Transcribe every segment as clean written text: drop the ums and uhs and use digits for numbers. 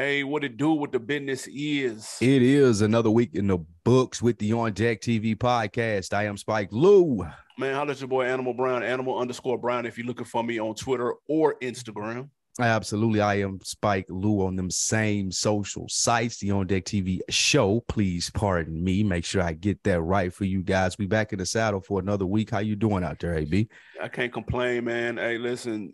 Hey, what it do, what the business is. It is another week in the books with the On Deck TV podcast. I am Spike Lou. Man, holla at your boy Animal Brown, Animal_Brown if you're looking for me on Twitter or Instagram. Absolutely. I am Spike Lou on them same social sites, the On Deck TV show. Please pardon me. Make sure I get that right for you guys. We back in the saddle for another week. How you doing out there, AB? I can't complain, man. Hey, listen,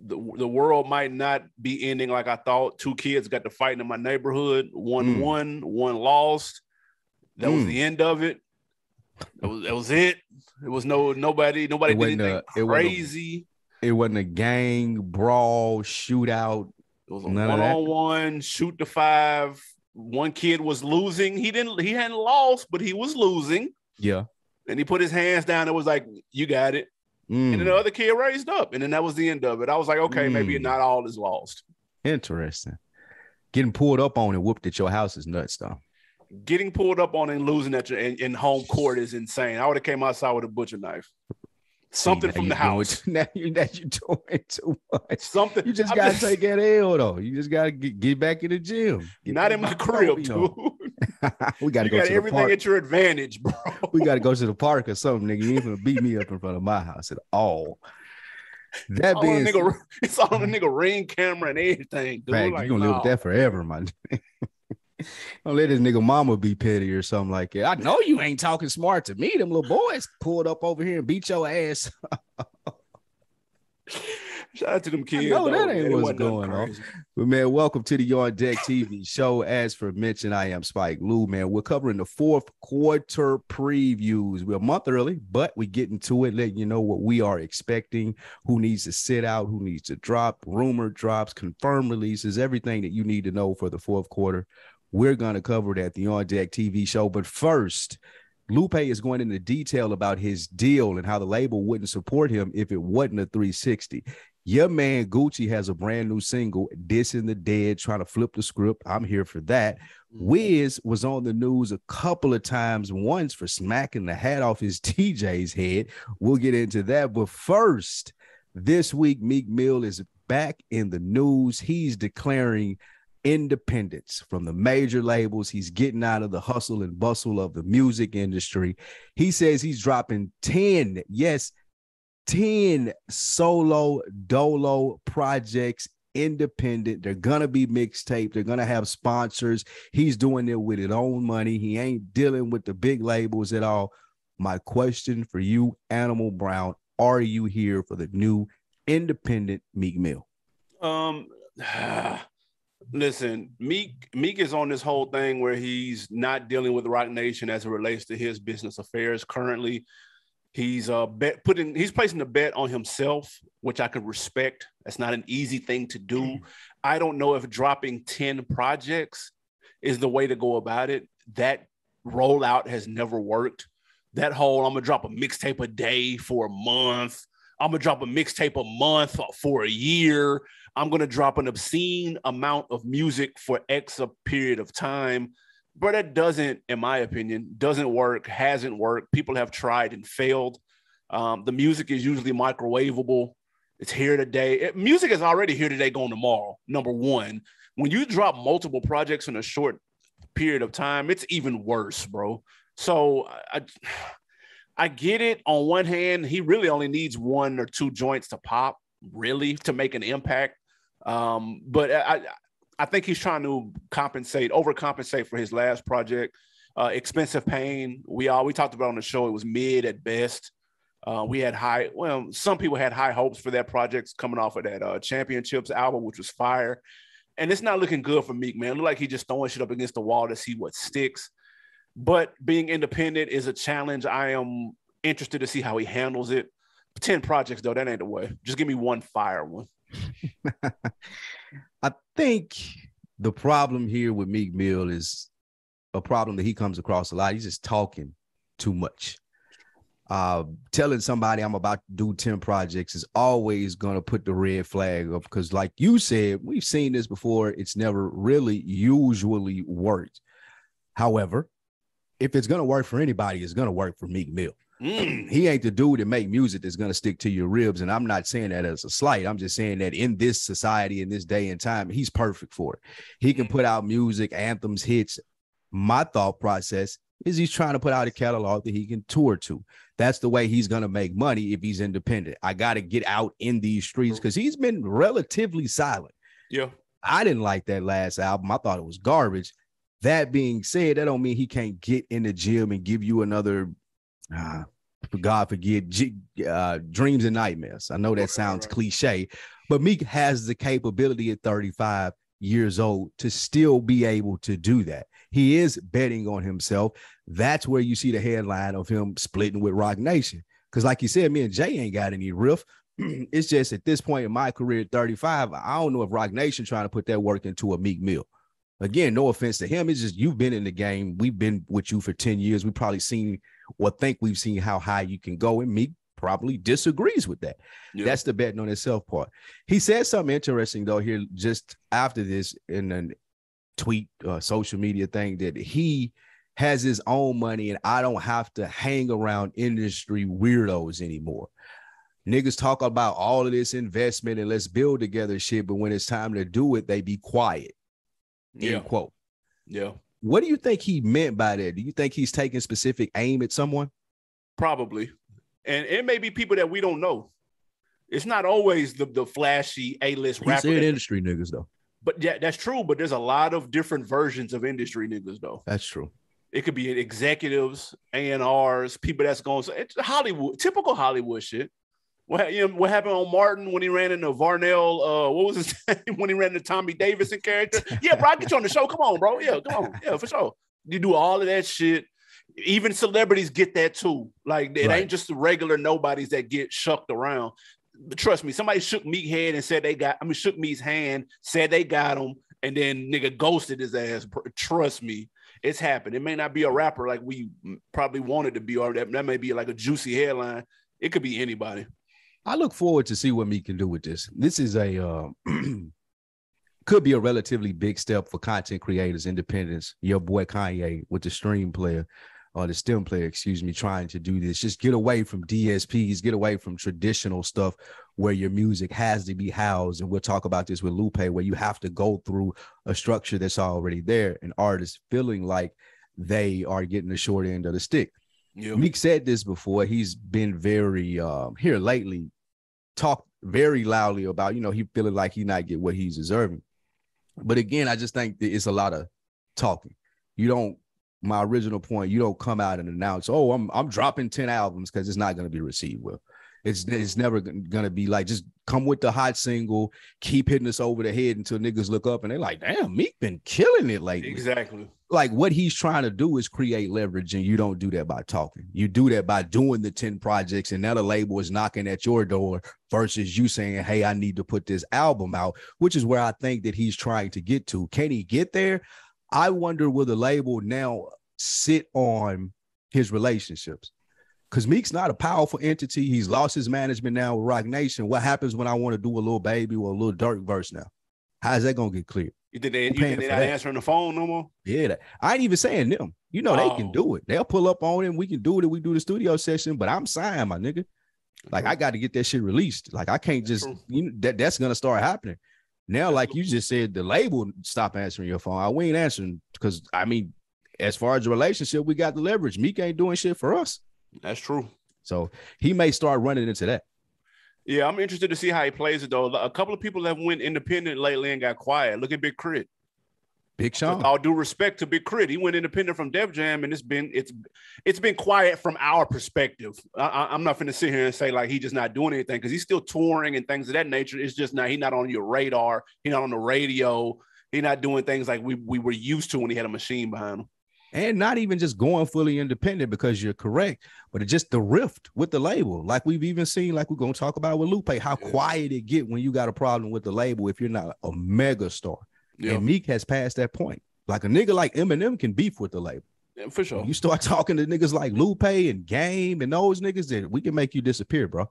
the world might not be ending like I thought. Two kids got to fighting in my neighborhood. One won, one lost. That was the end of it. That was it. It was nobody did anything crazy. It wasn't a gang brawl shootout. It was a one-on-one, shoot to five. One kid was losing. He hadn't lost, but he was losing. Yeah. And he put his hands down and was like, you got it. And then the other kid raised up. And then that was the end of it. I was like, okay, maybe not all is lost. Interesting. Getting pulled up on and whooped at your house is nuts, though. Getting pulled up on and losing at your in home court is insane. I would have came outside with a butcher knife. Something from the house. Now you're doing too much. Something. You just got to take that L, though. You just got to get back in the gym. Not in my crib, dude. We got to go to the park. Everything at your advantage, bro. We got to go to the park or something, nigga. You ain't gonna beat me up in front of my house at all. That being it's all on the nigga ring camera and everything, dude. Fact, like, you're gonna live with that forever, man. Don't let this nigga mama be petty or something like that. I know you ain't talking smart to me. Them little boys pulled up over here and beat your ass. Shout out to them kids. No, that ain't what's going on. But man, welcome to the On Deck TV show. As for mention, I am Spike Lou, man. We're covering the fourth quarter previews. We're a month early, but we get into it, letting you know what we are expecting, who needs to sit out, who needs to drop, rumor drops, confirmed releases, everything that you need to know for the fourth quarter. We're going to cover it at the On Deck TV show. But first, Lupe is going into detail about his deal and how the label wouldn't support him if it wasn't a 360. Your man Gucci has a brand new single, Dissing the Dead, trying to flip the script. I'm here for that. Wiz was on the news a couple of times, once for smacking the hat off his TJ's head. We'll get into that. But first, this week, Meek Mill is back in the news. He's declaring independence from the major labels. He's getting out of the hustle and bustle of the music industry. He says he's dropping 10 solo dolo projects, independent. They're gonna be mixtape. They're gonna have sponsors. He's doing it with his own money. He ain't dealing with the big labels at all. My question for you, Animal Brown, are you here for the new independent Meek Mill? Listen, Meek is on this whole thing where he's not dealing with Roc Nation as it relates to his business affairs currently. He's placing the bet on himself, which I could respect. That's not an easy thing to do. I don't know if dropping 10 projects is the way to go about it. That rollout has never worked. That whole I'm gonna drop a mixtape a day for a month. I'm gonna drop a mixtape a month for a year. I'm gonna drop an obscene amount of music for X a period of time. But that doesn't, in my opinion, work, hasn't worked. People have tried and failed. The music is usually microwavable. It's here today. Music is already here today, going tomorrow, number one. When you drop multiple projects in a short period of time, it's even worse, bro. So I get it. On one hand, he really only needs one or two joints to pop, really, to make an impact. But I think he's trying to overcompensate for his last project. Expensive Pain. We talked about on the show. It was mid at best. Some people had high hopes for that project coming off of that Championships album, which was fire. And it's not looking good for Meek, man. It look like he's just throwing shit up against the wall to see what sticks. But being independent is a challenge. I am interested to see how he handles it. 10 projects, though, that ain't the way. Just give me one fire one. I think the problem here with Meek Mill is a problem that he comes across a lot. He's just talking too much. Telling somebody I'm about to do 10 projects is always going to put the red flag up because, like you said, we've seen this before. It's never really usually worked. However, if it's going to work for anybody, it's going to work for Meek Mill. He ain't the dude that make music that's gonna stick to your ribs. And I'm not saying that as a slight. I'm just saying that in this society, in this day and time, he's perfect for it. He can put out music, anthems, hits. My thought process is he's trying to put out a catalog that he can tour to. That's the way he's gonna make money if he's independent. I gotta get out in these streets because he's been relatively silent. Yeah. I didn't like that last album. I thought it was garbage. That being said, that don't mean he can't get in the gym and give you another for God forget, dreams and nightmares. I know that sounds cliche, but Meek has the capability at 35 years old to still be able to do that. He is betting on himself. That's where you see the headline of him splitting with Roc Nation. Because like you said, me and Jay ain't got any riff. It's just at this point in my career at 35, I don't know if Roc Nation trying to put that work into a Meek Mill. Again, no offense to him. It's just you've been in the game. We've been with you for 10 years. We've probably seen or think we've seen how high you can go. And Meek probably disagrees with that. Yeah. That's the betting on himself part. He said something interesting, though, here just after this in a tweet, social media thing, that he has his own money and I don't have to hang around industry weirdos anymore. Niggas talk about all of this investment and let's build together shit, but when it's time to do it, they be quiet. End quote. Yeah. What do you think he meant by that? Do you think he's taking specific aim at someone? Probably. And it may be people that we don't know. It's not always the flashy A-list rapper. He said industry niggas, though. But yeah, that's true. But there's a lot of different versions of industry niggas, though. That's true. It could be executives, A&Rs, people that's going to it's Hollywood, typical Hollywood shit. What happened on Martin when he ran into Varnell? What was his name when he ran into Tommy Davidson character? Yeah, bro, I'll get you on the show. Come on, bro. Yeah, come on. Yeah, for sure. You do all of that shit. Even celebrities get that too. Like it ain't just the regular nobodies that get shucked around. But trust me, somebody shook Meek's hand and said shook Meek's hand, said they got him, and then nigga ghosted his ass. Trust me, it's happened. It may not be a rapper like we probably wanted to be, or that may be like a juicy headline. It could be anybody. I look forward to see what Meek can do with this. This is a could be a relatively big step for content creators, independents. Your boy Kanye with the stream player or the stem player, trying to do this. Just get away from DSPs, get away from traditional stuff where your music has to be housed. And we'll talk about this with Lupe, where you have to go through a structure that's already there and artists feeling like they are getting the short end of the stick. Yeah. Meek said this before. He's been very here lately, talked very loudly about, he feeling like he not get what he's deserving. But again, I just think that it's a lot of talking. My original point, you don't come out and announce, oh, I'm dropping 10 albums because it's not going to be received well. It's never going to be like, just come with the hot single, keep hitting us over the head until niggas look up and they're like, damn, Meek been killing it lately. Exactly. Like what he's trying to do is create leverage, and you don't do that by talking. You do that by doing the 10 projects, and now the label is knocking at your door versus you saying, hey, I need to put this album out, which is where I think that he's trying to get to. Can he get there? I wonder, will the label now sit on his relationships? Because Meek's not a powerful entity. He's lost his management now with Roc Nation. What happens when I want to do a little Baby or a little Dirk verse now? How's that going to get clear? You think they're not answering the phone no more? Yeah. I ain't even saying them. They can do it. They'll pull up on it. We can do it if we do the studio session, but I'm signed, my nigga. Like, I got to get that shit released. Like, I can't just, that's going to start happening. Now, like you just said, the label stop answering your phone. We ain't answering because, as far as the relationship, we got the leverage. Meek ain't doing shit for us. That's true. So he may start running into that. Yeah, I'm interested to see how he plays it, though. A couple of people have went independent lately and got quiet. Look at Big Crit. Big Sean. With all due respect to Big Crit, he went independent from Def Jam, and it's been quiet from our perspective. I'm not going to sit here and say like he's just not doing anything because he's still touring and things of that nature. It's just he's not on your radar. He's not on the radio. He's not doing things like we were used to when he had a machine behind him. And not even just going fully independent, because you're correct, but it's just the rift with the label. Like we've even seen, like we're going to talk about with Lupe, how quiet it get when you got a problem with the label if you're not a mega star. Yeah. And Meek has passed that point. Like a nigga like Eminem can beef with the label. Yeah, for sure. When you start talking to niggas like Lupe and Game and those niggas, that we can make you disappear, bro.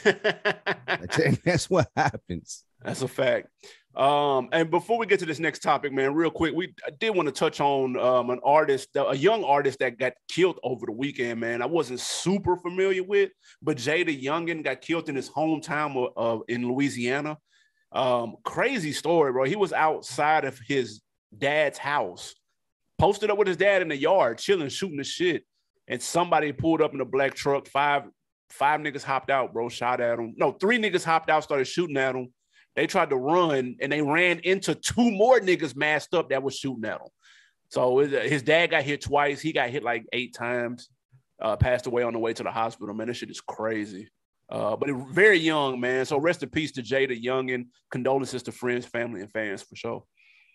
That's what happens. That's a fact. And before we get to this next topic, man, real quick, I did want to touch on a young artist that got killed over the weekend, man. I wasn't super familiar with, but Jada Youngin got killed in his hometown in Louisiana. Crazy story, bro. He was outside of his dad's house, posted up with his dad in the yard, chilling, shooting the shit, and somebody pulled up in a black truck. Five niggas hopped out, bro, shot at him. No, 3 niggas hopped out, started shooting at him. They tried to run, and they ran into 2 more niggas masked up that was shooting at him. So his dad got hit twice. He got hit like 8 times, passed away on the way to the hospital. Man, this shit is crazy. But very young, man. So rest in peace to Jada Youngin. Condolences to friends, family, and fans for sure.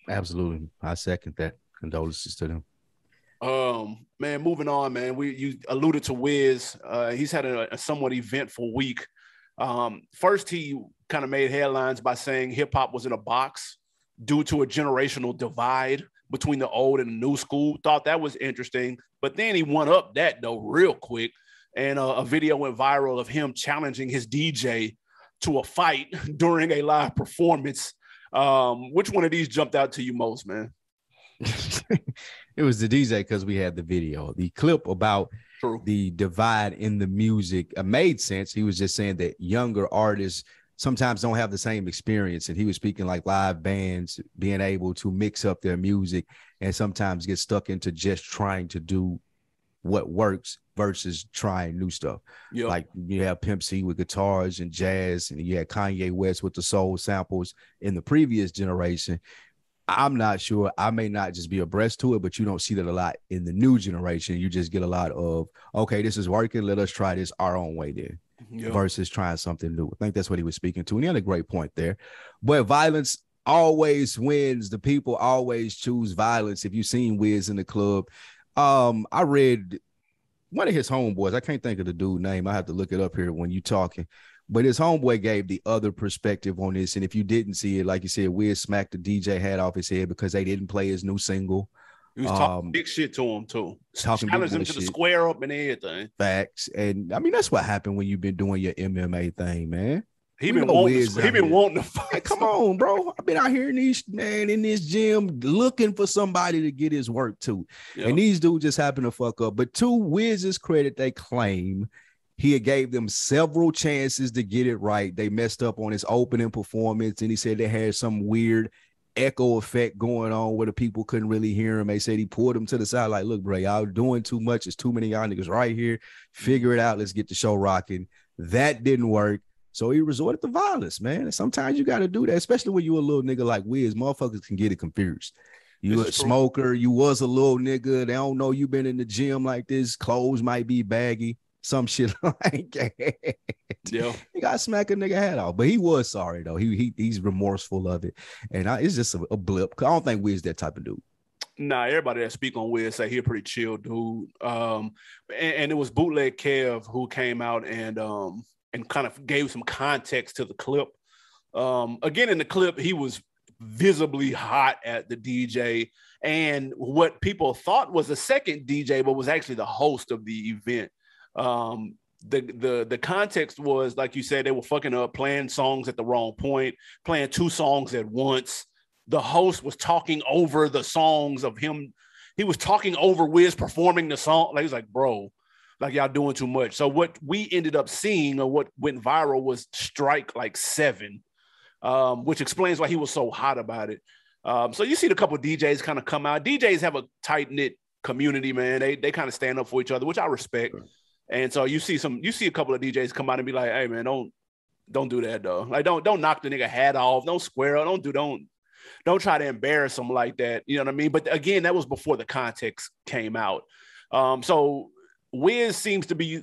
Absolutely. I second that. Condolences to them. Man, moving on, man. You alluded to Wiz. He's had a somewhat eventful week. First, he kind of made headlines by saying hip hop was in a box due to a generational divide between the old and the new school. Thought that was interesting, but then he went up that though real quick, and a video went viral of him challenging his DJ to a fight during a live performance. Which one of these jumped out to you most, man? It was the DJ because we had the video. The clip about True. The divide in the music made sense. He was just saying that younger artists sometimes don't have the same experience. And he was speaking like live bands being able to mix up their music and sometimes get stuck into just trying to do what works versus trying new stuff. Yep. Like you have Pimp C with guitars and jazz, and you had Kanye West with the soul samples in the previous generation. I'm not sure. I may not just be abreast to it, but you don't see that a lot in the new generation. You just get a lot of, okay, this is working. Let us try this our own way then. Yep. Versus trying something new. I think that's what he was speaking to. And he had a great point there. But violence always wins. The people always choose violence. If you've seen Wiz in the club, I read one of his homeboys. I can't think of the dude's name. I have to look it up here when you're talking. But his homeboy gave the other perspective on this. And if you didn't see it, like you said, Wiz smacked the DJ hat off his head because they didn't play his new single. He was talking big shit to him, too. Challenged him to the square up and everything. Facts. And, I mean, that's what happened when you've been doing your MMA thing, man. He been wanting to fight. Hey, come on, bro. I've been out here in this gym looking for somebody to get his work to. Yep. And these dudes just happen to fuck up. But to Wiz's credit, they claim he gave them several chances to get it right. They messed up on his opening performance, and he said they had some weird echo effect going on where the people couldn't really hear him. They said he pulled them to the side like, look, bro, y'all doing too much. There's too many y'all niggas right here. Figure it out. Let's get the show rocking. That didn't work. So he resorted to violence, man. And sometimes you got to do that, especially when you a little nigga like Wiz. Motherfuckers can get it confused. You a smoker. You was a little nigga. They don't know you been in the gym like this. Clothes might be baggy. Some shit like that. Yeah. He got to smack a nigga head off. But he was sorry, though. He's remorseful of it. And it's just a blip. I don't think Wiz that type of dude. Nah, everybody that speak on Wiz say he a pretty chill dude. And it was Bootleg Kev who came out and kind of gave some context to the clip. Again, in the clip, he was visibly hot at the DJ and what people thought was a second DJ, but was actually the host of the event. The context was, like you said, they were fucking up, playing songs at the wrong point, playing 2 songs at once. The host was talking over the songs of him. He was talking over Wiz performing the song. Like, he's like, bro, like y'all doing too much. So what we ended up seeing, or what went viral, was strike like 7, which explains why he was so hot about it. So you see a couple of DJs kind of come out. DJs have a tight-knit community, man. They kind of stand up for each other, which I respect. And so you see a couple of DJs come out and be like, hey man, don't do that though. Like don't knock the nigga hat off, don't square up, don't try to embarrass him like that. You know what I mean? But again, that was before the context came out. So Wiz seems to be,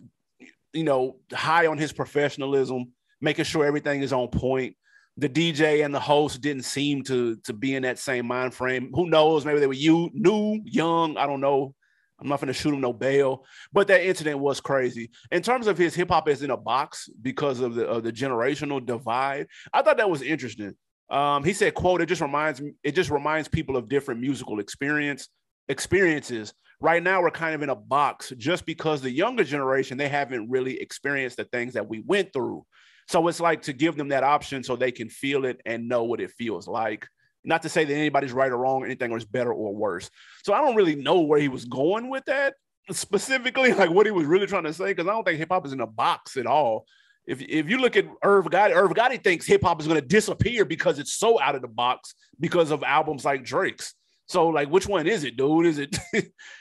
high on his professionalism, making sure everything is on point. The DJ and the host didn't seem to be in that same mind frame. Who knows? Maybe they were new, young. I don't know. I'm not going to shoot him no bail, but that incident was crazy. In terms of his hip hop is in a box because of the generational divide, I thought that was interesting. He said, quote, it just reminds people of different musical experiences right now we're kind of in a box just because the younger generation, they haven't really experienced the things that we went through. So it's like to give them that option so they can feel it and know what it feels like. Not to say that anybody's right or wrong, anything or is better or worse. So I don't really know where he was going with that specifically, like what he was really trying to say, because I don't think hip hop is in a box at all. If you look at Irv Gotti thinks hip hop is going to disappear because it's so out of the box because of albums like Drake's. So like, which one is it, dude? Is it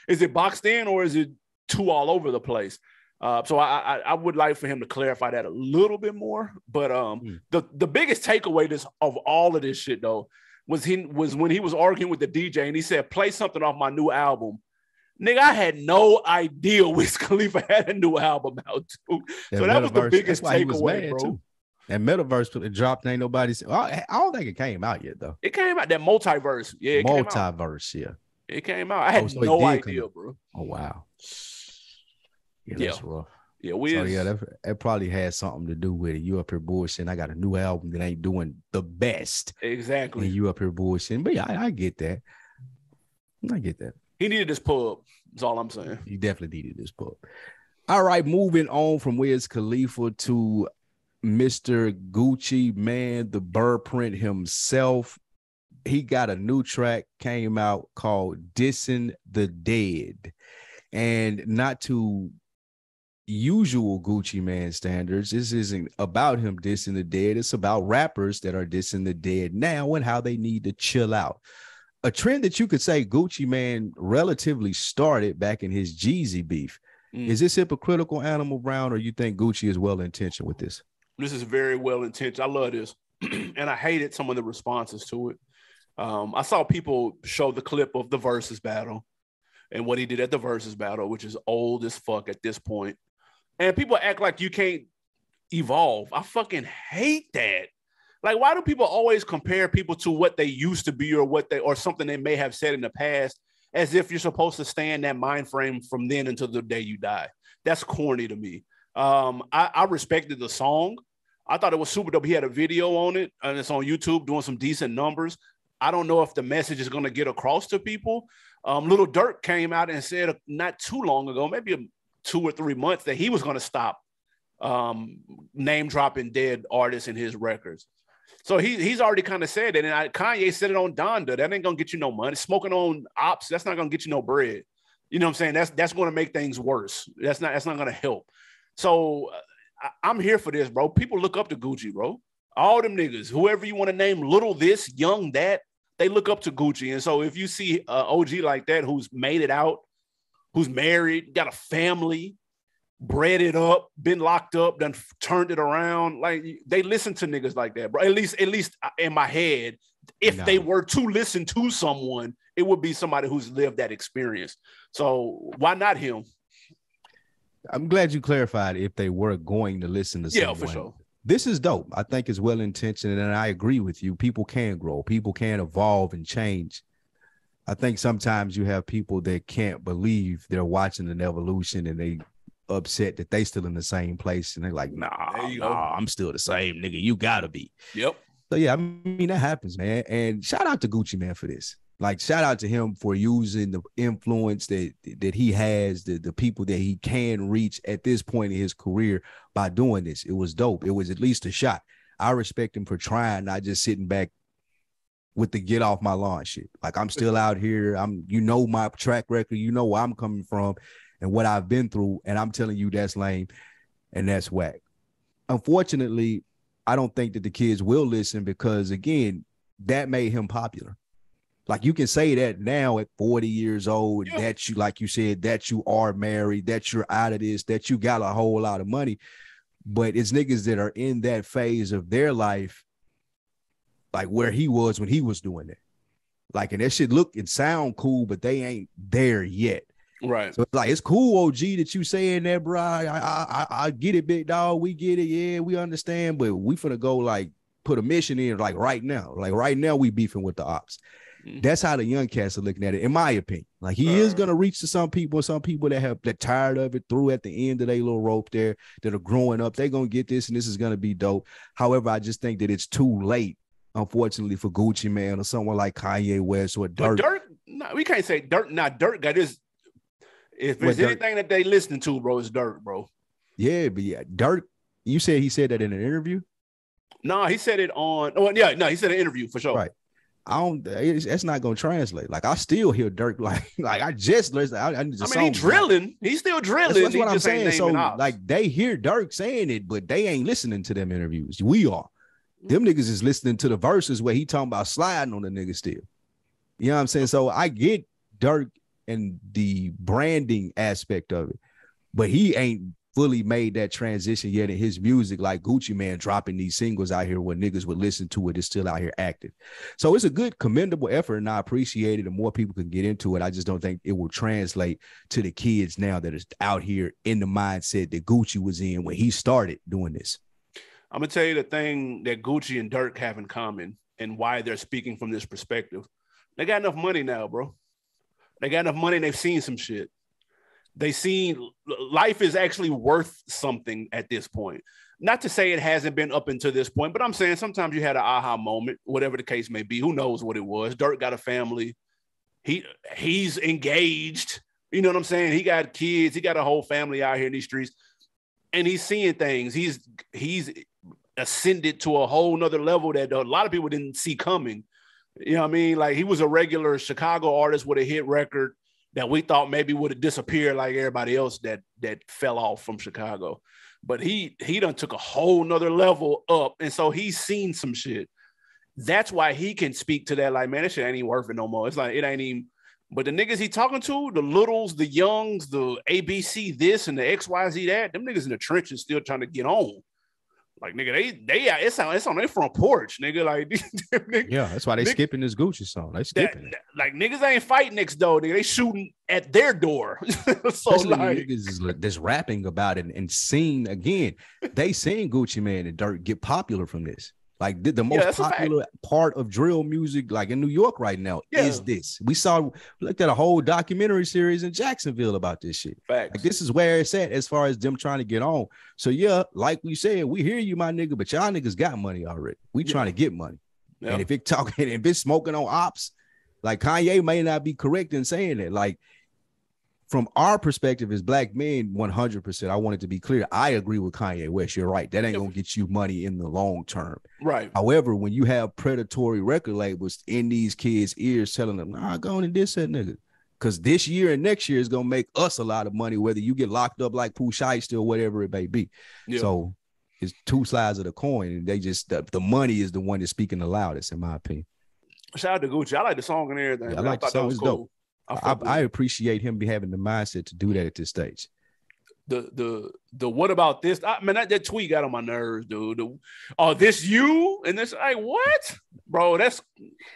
is it boxed in or is it too all over the place? So I would like for him to clarify that a little bit more. But the biggest takeaway of all of this shit though was when he was arguing with the DJ and he said, "Play something off my new album." Nigga, I had no idea Wiz Khalifa had a new album out too. So that was the biggest takeaway, bro. Too. That Metaverse dropped, ain't nobody. I don't think it came out yet though. It came out, that multiverse. Yeah, it multiverse. Came out. Yeah, it came out. I had no idea, bro. Oh wow. Yeah, that's rough. Yeah, that probably has something to do with it. You up here bullshitting. I got a new album that ain't doing the best. Exactly. And you up here bullshitting. But yeah, I get that. I get that. He needed this pub. That's all I'm saying. He definitely needed this pub. All right, moving on from Wiz Khalifa to Mr. Gucci Mane, the bird print himself. He got a new track, came out called Dissing the Dead. And not to usual Gucci Mane standards, this isn't about him dissing the dead. It's about rappers that are dissing the dead now and how they need to chill out. A trend that you could say Gucci Mane relatively started back in his Jeezy beef. Is this hypocritical, Animal Brown, or you think Gucci is well-intentioned with this? This is very well-intentioned. I love this. And I hated some of the responses to it. I saw people show the clip of the versus battle and what he did at the versus battle, which is old as fuck at this point. And people act like you can't evolve. I fucking hate that. Like, why do people always compare people to what they used to be or something they may have said in the past, as if you're supposed to stay in that mind frame from then until the day you die? That's corny to me. I respected the song. I thought it was super dope. He had a video on it, and it's on YouTube doing some decent numbers. I don't know if the message is going to get across to people. Lil Durk came out and said not too long ago, maybe 2 or 3 months, that he was going to stop name dropping dead artists in his records. So he's already kind of said that. And Kanye said it on Donda. That ain't going to get you no money. Smoking on ops, that's not going to get you no bread. You know what I'm saying? That's going to make things worse. That's not going to help. So I'm here for this, bro. People look up to Gucci, bro. All them niggas, whoever you want to name, little this, young that, they look up to Gucci. And so if you see an OG like that who's made it out, who's married, got a family, bred it up, been locked up, done turned it around, like, they listen to niggas like that, bro. At least in my head, if they were to listen to someone, it would be somebody who's lived that experience. So why not him? I'm glad you clarified if they were going to listen to someone. Yeah, for sure. This is dope. I think it's well-intentioned, and I agree with you. People can grow. People can evolve and change. I think sometimes you have people that can't believe they're watching an evolution and they upset that they still in the same place. And they're like, nah, I'm still the same, nigga. You gotta be. Yep. So yeah, I mean, that happens, man. And shout out to Gucci Mane for this. Like, shout out to him for using the influence that he has, the people that he can reach at this point in his career by doing this. It was dope. It was at least a shot. I respect him for trying, not just sitting back with the get off my lawn shit. Like, I'm still out here. My track record, where I'm coming from and what I've been through. And I'm telling you that's lame and that's whack. Unfortunately, I don't think that the kids will listen because, again, that made him popular. Like, you can say that now at 40 years old, that you, like you said, that you are married, that you're out of this, that you got a whole lot of money. But it's niggas that are in that phase of their life, like where he was when he was doing it. Like, and that shit look and sound cool, but they ain't there yet. Right. So it's like, it's cool, OG, that you saying that, bro. I get it, big dog. We get it. Yeah, we understand. But we finna go, like, put a mission in, like, right now. Like, right now we beefing with the ops. That's how the young cats are looking at it, in my opinion. Like, he is going to reach to some people that tired of it, through at the end of their little rope there, that are growing up. They're going to get this, and this is going to be dope. However, I just think that it's too late, unfortunately, for Gucci Mane or someone like Kanye West or Dirk. But Dirk, no, we can't say Dirk. Now, Dirk got his. If there's anything that they listening to, bro, it's Dirk, bro. Yeah, but yeah, Dirk. You said he said that in an interview. No, he said it on. Oh, yeah, no, he said an interview for sure. Right. That's not gonna translate. Like I still hear Dirk. Like I just listen. I mean, he's drilling. He's still drilling. That's what I'm saying. So like they hear Dirk saying it, but they ain't listening to them interviews. We are. Them niggas is listening to the verses where he talking about sliding on the nigga still. You know what I'm saying? So I get Dirk and the branding aspect of it, but he ain't fully made that transition yet in his music, like Gucci Mane dropping these singles out here where niggas would listen to it, is still out here active. So it's a good, commendable effort, and I appreciate it, and more people can get into it. I just don't think it will translate to the kids now that is out here in the mindset that Gucci was in when he started doing this. I'm going to tell you the thing that Gucci and Dirk have in common and why they're speaking from this perspective. They got enough money now, bro. They got enough money and they've seen some shit. They seen life is actually worth something at this point. Not to say it hasn't been up until this point, but I'm saying sometimes you had an aha moment, whatever the case may be. Who knows what it was? Dirk got a family. He's engaged. You know what I'm saying? He got kids. He got a whole family out here in these streets. And he's seeing things. He's ascended to a whole nother level that a lot of people didn't see coming. You know what I mean? Like he was a regular Chicago artist with a hit record that we thought maybe would have disappeared like everybody else that fell off from Chicago. But he done took a whole nother level up. And so he's seen some shit. That's why he can speak to that. Like, man, that shit ain't even worth it no more. It's like, it ain't even, but the niggas he talking to, the littles, the youngs, the ABC this and the XYZ that, them niggas in the trenches still trying to get on. Like, nigga, it's on their front porch, nigga. Like, nigga, yeah, that's why they skipping this Gucci song. They skipping it. Like, niggas ain't fighting next door, nigga. They shooting at their door. So like, niggas is just rapping about it and seeing again. They seen Gucci Mane and Dirk get popular from this. Like the most popular part of drill music, like in New York right now, is this. We looked at a whole documentary series in Jacksonville about this shit. Facts. Like this is where it's at as far as them trying to get on. So yeah, like we said, we hear you, my nigga, but y'all niggas got money already. We trying to get money. Yeah. And if it's smoking on ops, like Kanye may not be correct in saying that. Like from our perspective as black men, 100%, I want it to be clear. I agree with Kanye West. You're right. That ain't going to get you money in the long term. Right. However, when you have predatory record labels in these kids' ears telling them, nah, go on and diss that nigga. Because this year and next year is going to make us a lot of money, whether you get locked up like Pooh Shiesty or whatever it may be. Yeah. So it's two sides of the coin. And they just, the money is the one that's speaking the loudest, in my opinion. Shout out to Gucci. I like the song and everything. Yeah, I like the song. It's cool. Dope. I appreciate him having the mindset to do that at this stage. The what about this? That tweet got on my nerves, dude. This you and this like what, bro? That's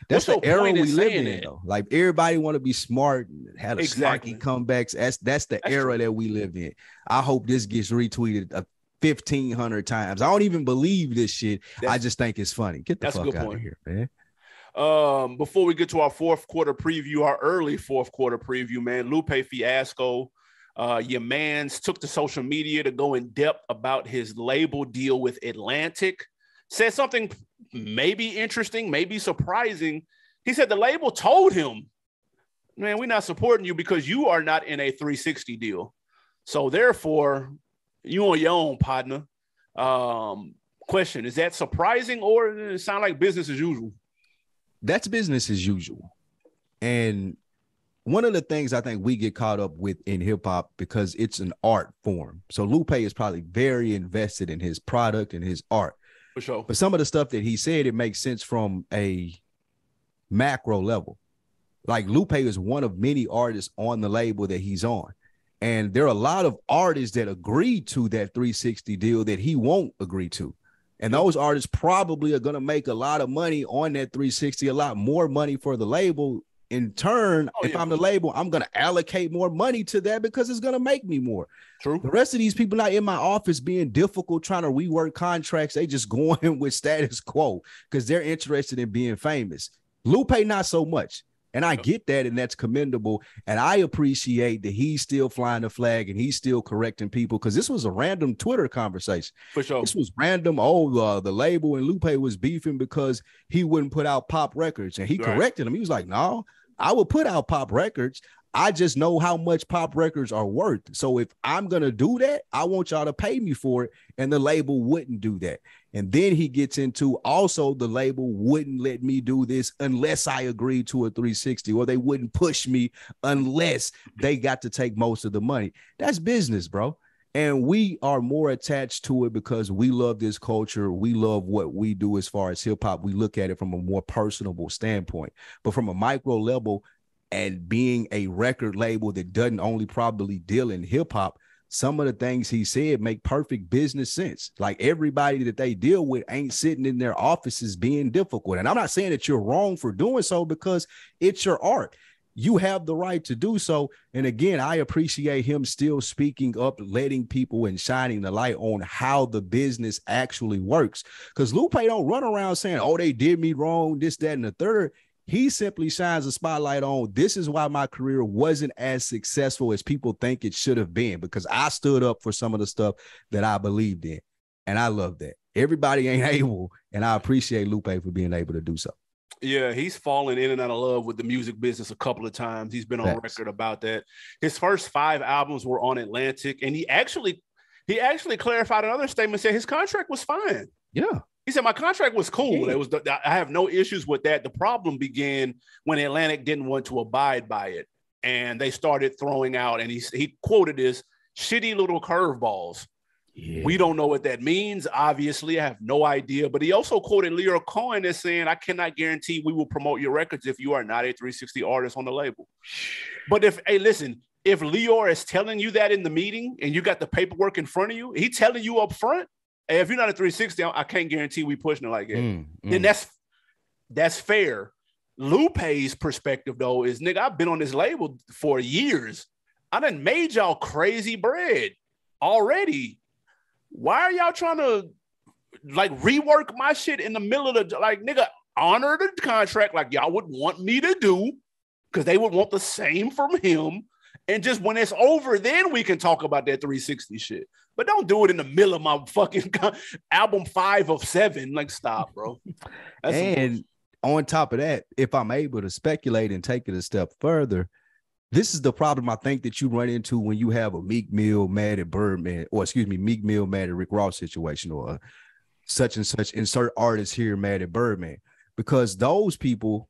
the era we live in, though. Like everybody want to be smart and had a snarky comebacks. That's the era that we live in. I hope this gets retweeted 1,500 times. I don't even believe this shit. I just think it's funny. Get the fuck out of here, man. Before we get to our fourth quarter preview, our early fourth quarter preview, man, Lupe Fiasco, your mans took to social media to go in depth about his label deal with Atlantic. Said something maybe interesting, maybe surprising. He said the label told him, man, we're not supporting you because you are not in a 360 deal. So therefore, you on your own, partner. Question, is that surprising or does it sound like business as usual? That's business as usual. And one of the things I think we get caught up with in hip hop because it's an art form. So Lupe is probably very invested in his product and his art. For sure. But some of the stuff that he said, it makes sense from a macro level. Like Lupe is one of many artists on the label that he's on. And there are a lot of artists that agree to that 360 deal that he won't agree to. And those artists probably are going to make a lot of money on that 360, a lot more money for the label. In turn, if I'm the label, I'm going to allocate more money to that because it's going to make me more. True. The rest of these people not in my office being difficult, trying to rework contracts. They just going with status quo because they're interested in being famous. Lupe, not so much. And I get that, and that's commendable. And I appreciate that he's still flying the flag and he's still correcting people because this was a random Twitter conversation. For sure. This was random. The label and Lupe was beefing because he wouldn't put out pop records. And he corrected him. He was like, no, I will put out pop records. I just know how much pop records are worth. So if I'm going to do that, I want y'all to pay me for it. And the label wouldn't do that. And then he gets into also the label wouldn't let me do this unless I agreed to a 360, or they wouldn't push me unless they got to take most of the money. That's business, bro. And we are more attached to it because we love this culture. We love what we do as far as hip hop. We look at it from a more personable standpoint. But from a micro level, and being a record label that doesn't only probably deal in hip hop, some of the things he said make perfect business sense. Like, everybody that they deal with ain't sitting in their offices being difficult. And I'm not saying that you're wrong for doing so, because it's your art. You have the right to do so. And again, I appreciate him still speaking up, letting people and shining the light on how the business actually works. Because Lupe don't run around saying, oh, they did me wrong, this, that, and the third. He simply shines a spotlight on, this is why my career wasn't as successful as people think it should have been, because I stood up for some of the stuff that I believed in. And I love that. Everybody ain't able, and I appreciate Lupe for being able to do so. Yeah, he's fallen in and out of love with the music business a couple of times. He's been on record about that. His first 5 albums were on Atlantic, and he actually clarified another statement, said his contract was fine. Yeah. He said, my contract was cool. Yeah. I have no issues with that. The problem began when Atlantic didn't want to abide by it, and they started throwing out, and he quoted this, shitty little curveballs. Yeah. We don't know what that means. Obviously, I have no idea. But he also quoted Lyor Cohen as saying, I cannot guarantee we will promote your records if you are not a 360 artist on the label. But if Lyor is telling you that in the meeting and you got the paperwork in front of you, he telling you up front, hey, if you're not a 360, I can't guarantee we pushing it like that. Then that's fair. Lupe's perspective, though, is, nigga, I've been on this label for years. I done made y'all crazy bread already. Why are y'all trying to like rework my shit in the middle of the, like, nigga, honor the contract like y'all would want me to do, because they would want the same from him. And just when it's over, then we can talk about that 360 shit. But don't do it in the middle of my fucking album 5 of 7. Like, stop, bro. And on top of that, if I'm able to speculate and take it a step further, this is the problem I think that you run into when you have a Meek Mill mad at Birdman, or Meek Mill mad at Rick Ross situation, or such and such insert artist here mad at Birdman, because those people,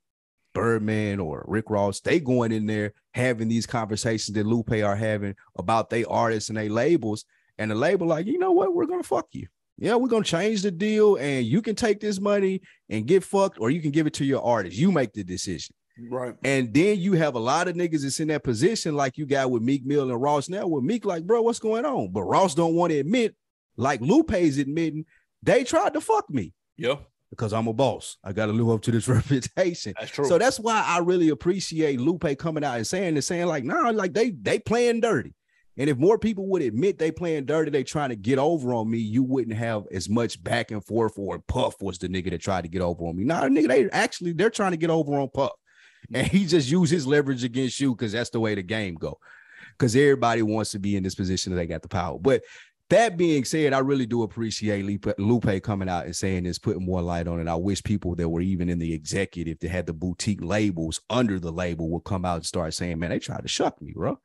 Birdman or Rick Ross, they going in there having these conversations that Lupe are having about they artists and they labels, and the label like, you know what, we're gonna fuck you. Yeah, we're gonna change the deal, and you can take this money and get fucked, or you can give it to your artist. You make the decision. Right. And then you have a lot of niggas that's in that position, like you got with Meek Mill and Ross now, with Meek like, bro, what's going on? But Ross don't want to admit, like Lupe's admitting, they tried to fuck me. Yeah. Because I'm a boss. I got to live up to this reputation. That's true. So that's why I really appreciate Lupe coming out and saying like, nah, like they playing dirty. And if more people would admit they playing dirty, they trying to get over on me, you wouldn't have as much back and forth, or Puff was the nigga that tried to get over on me. Nah, nigga, they're trying to get over on Puff. And he just used his leverage against you because that's the way the game go. Because everybody wants to be in this position that they got the power. But that being said, I really do appreciate Lupe coming out and saying this, putting more light on it. I wish people that were even in the executive that had the boutique labels under the label would come out and start saying, man, they tried to shuck me, bro.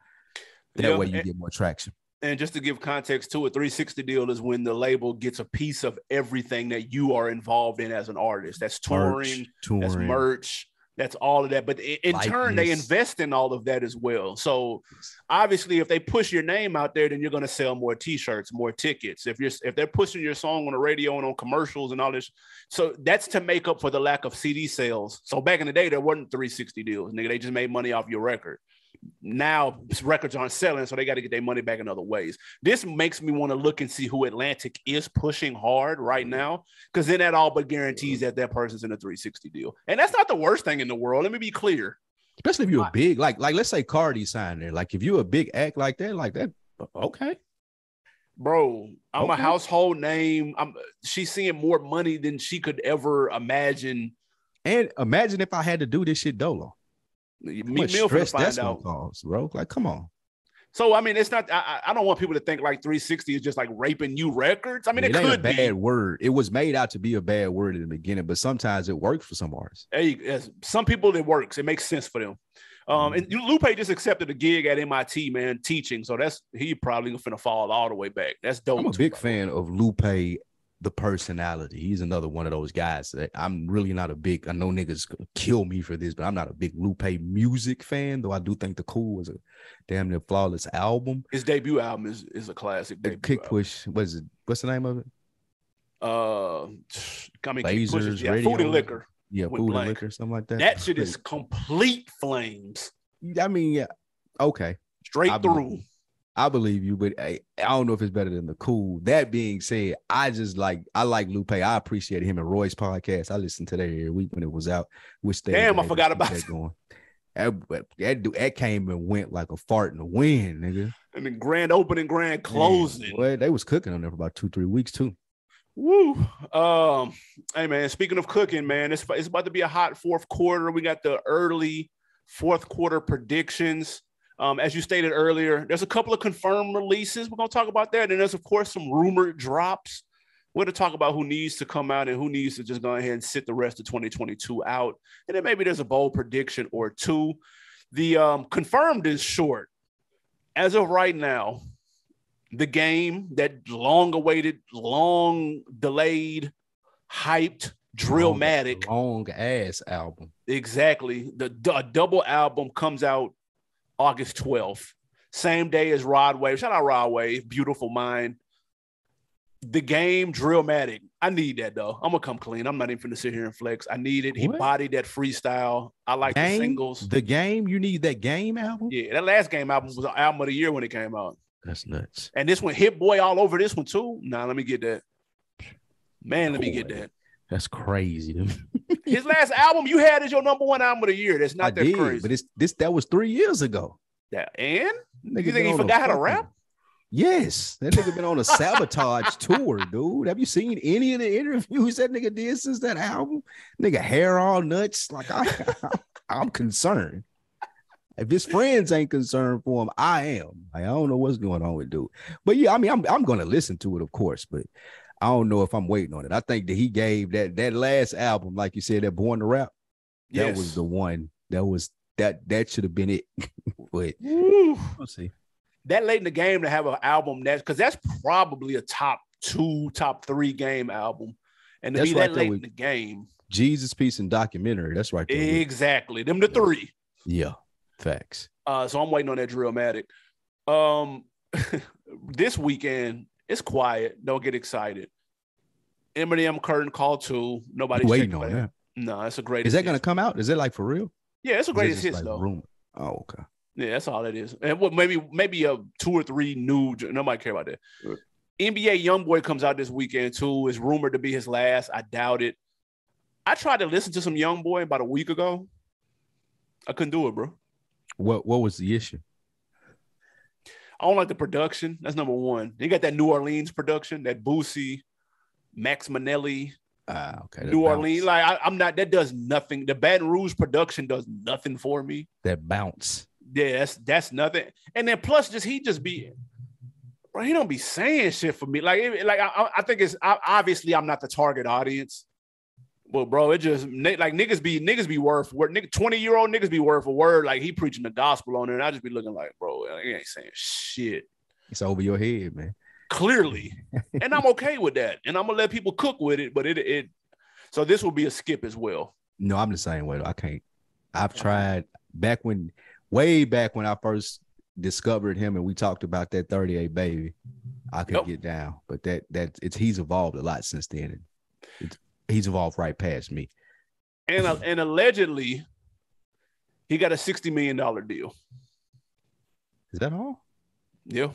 That way you get more traction. And just to give context to a 360 deal is when the label gets a piece of everything that you are involved in as an artist. That's touring. That's merch. That's all of that. But in turn, they invest in all of that as well. So obviously, if they push your name out there, then you're going to sell more T-shirts, more tickets. If they're pushing your song on the radio and on commercials and all this, so that's to make up for the lack of CD sales. So back in the day, there wasn't 360 deals, nigga. They just made money off your record. Now records aren't selling, so they got to get their money back in other ways. This makes me want to look and see who Atlantic is pushing hard right now, because then that all but guarantees that person's in a 360 deal. And that's not the worst thing in the world. Let me be clear. Especially if you're a big, like let's say Cardi signed there. Like if you're a big act like that, okay. Bro, I'm a household name. She's seeing more money than she could ever imagine. And imagine if I had to do this shit dolo. Meek Mill for find out, bro. Like, come on. So I mean, it's not. I don't want people to think like 360 is just like raping you records. I mean, it could be a bad word. It was made out to be a bad word in the beginning, but sometimes it works for some artists. Hey, some people it works. It makes sense for them. And Lupe just accepted a gig at MIT, man, teaching. So he probably finna fall all the way back. That's dope. I'm a big fan of Lupe, the personality. He's another one of those guys that I'm really not a big, I know niggas kill me for this, but I'm not a big Lupe music fan, though I do think The Cool was a damn near flawless album. His debut album is a classic. The Kick Push, what is it? What's the name of it? Lasers, yeah, Food and Liquor. Yeah, Food and Liquor, something like that. That shit is complete flames. I mean, yeah, okay. Straight through. I believe you, but I don't know if it's better than The Cool. That being said, I like Lupe. I appreciate him and Roy's podcast. I listened to that every week when it was out. Damn, I forgot about that going. That came and went like a fart in the wind, nigga. And then grand opening, grand closing. Well, they was cooking on there for about 2-3 weeks too. Woo. Hey man, speaking of cooking, man, it's about to be a hot fourth quarter. We got the early fourth quarter predictions. As you stated earlier, there's a couple of confirmed releases. We're going to talk about that. And there's, of course, some rumored drops. We're going to talk about who needs to come out and who needs to just go ahead and sit the rest of 2022 out. And then maybe there's a bold prediction or two. The confirmed is short. As of right now, the game, that long-awaited, long-delayed, hyped, Drillmatic. Long-ass album. Exactly. A double album comes out August 12th, same day as Rod Wave. Shout out Rod Wave, beautiful mind. The game, Drillmatic. I need that though. I'm gonna come clean. I'm not even gonna sit here and flex. I need it. He bodied that freestyle. I like the singles. The game, you need that Game album? Yeah, that last Game album was the album of the year when it came out. That's nuts. And this one, Hit Boy all over this one too. Nah, let me get that. Man, let me get that. That's crazy. His last album you had is your number one album of the year. That's not that crazy. But that was 3 years ago. Yeah, and you think he forgot how to rap? Yes, that nigga been on a Sabotage tour, dude. Have you seen any of the interviews that nigga did since that album? Nigga hair all nuts. Like I'm concerned. If his friends ain't concerned for him, I am. Like, I don't know what's going on with dude. But yeah, I mean, I'm gonna listen to it, of course, but I don't know if I'm waiting on it. I think that he gave that last album, like you said, that Born to Rap. That was the one. That should have been it. But we'll see. That late in the game to have an album because that's probably a top 2, top 3 game album. And to be that late in the game. Jesus Piece and Documentary. That's right there. Exactly. Them the 3. Yeah. Facts. So I'm waiting on that Drillmatic. This weekend, it's quiet. Don't get excited. Eminem Curtain Call 2. Nobody's waiting on that. No, that's a great. Is that going to come out? Is it like for real? Yeah, it's a greatest hits though. Rumor? Oh, okay. Yeah, that's all it is. And maybe a 2 or 3 new. Nobody care about that. Right. NBA YoungBoy comes out this weekend too. It's rumored to be his last. I doubt it. I tried to listen to some YoungBoy about a week ago. I couldn't do it, bro. What was the issue? I don't like the production. That's number one. You got that New Orleans production, that Boosie, Max Manelli. Okay. New Orleans. Like I'm not. That does nothing. The Baton Rouge production does nothing for me. That bounce. Yeah, that's nothing. And then plus, he don't be saying shit for me. I think it's obviously I'm not the target audience. Well, bro, it just like niggas be worth 20-year-old niggas be worth a word. Like he preaching the gospel on it, and I just be looking like, bro, he ain't saying shit. It's over your head, man. Clearly, and I'm okay with that, and I'm gonna let people cook with it. But it so this will be a skip as well. No, I'm the same way. I can't. I've tried way back when I first discovered him, and we talked about that 38 Baby. I could get down, but he's evolved a lot since then. He's evolved right past me. And allegedly, he got a $60 million deal. Is that all? Yeah.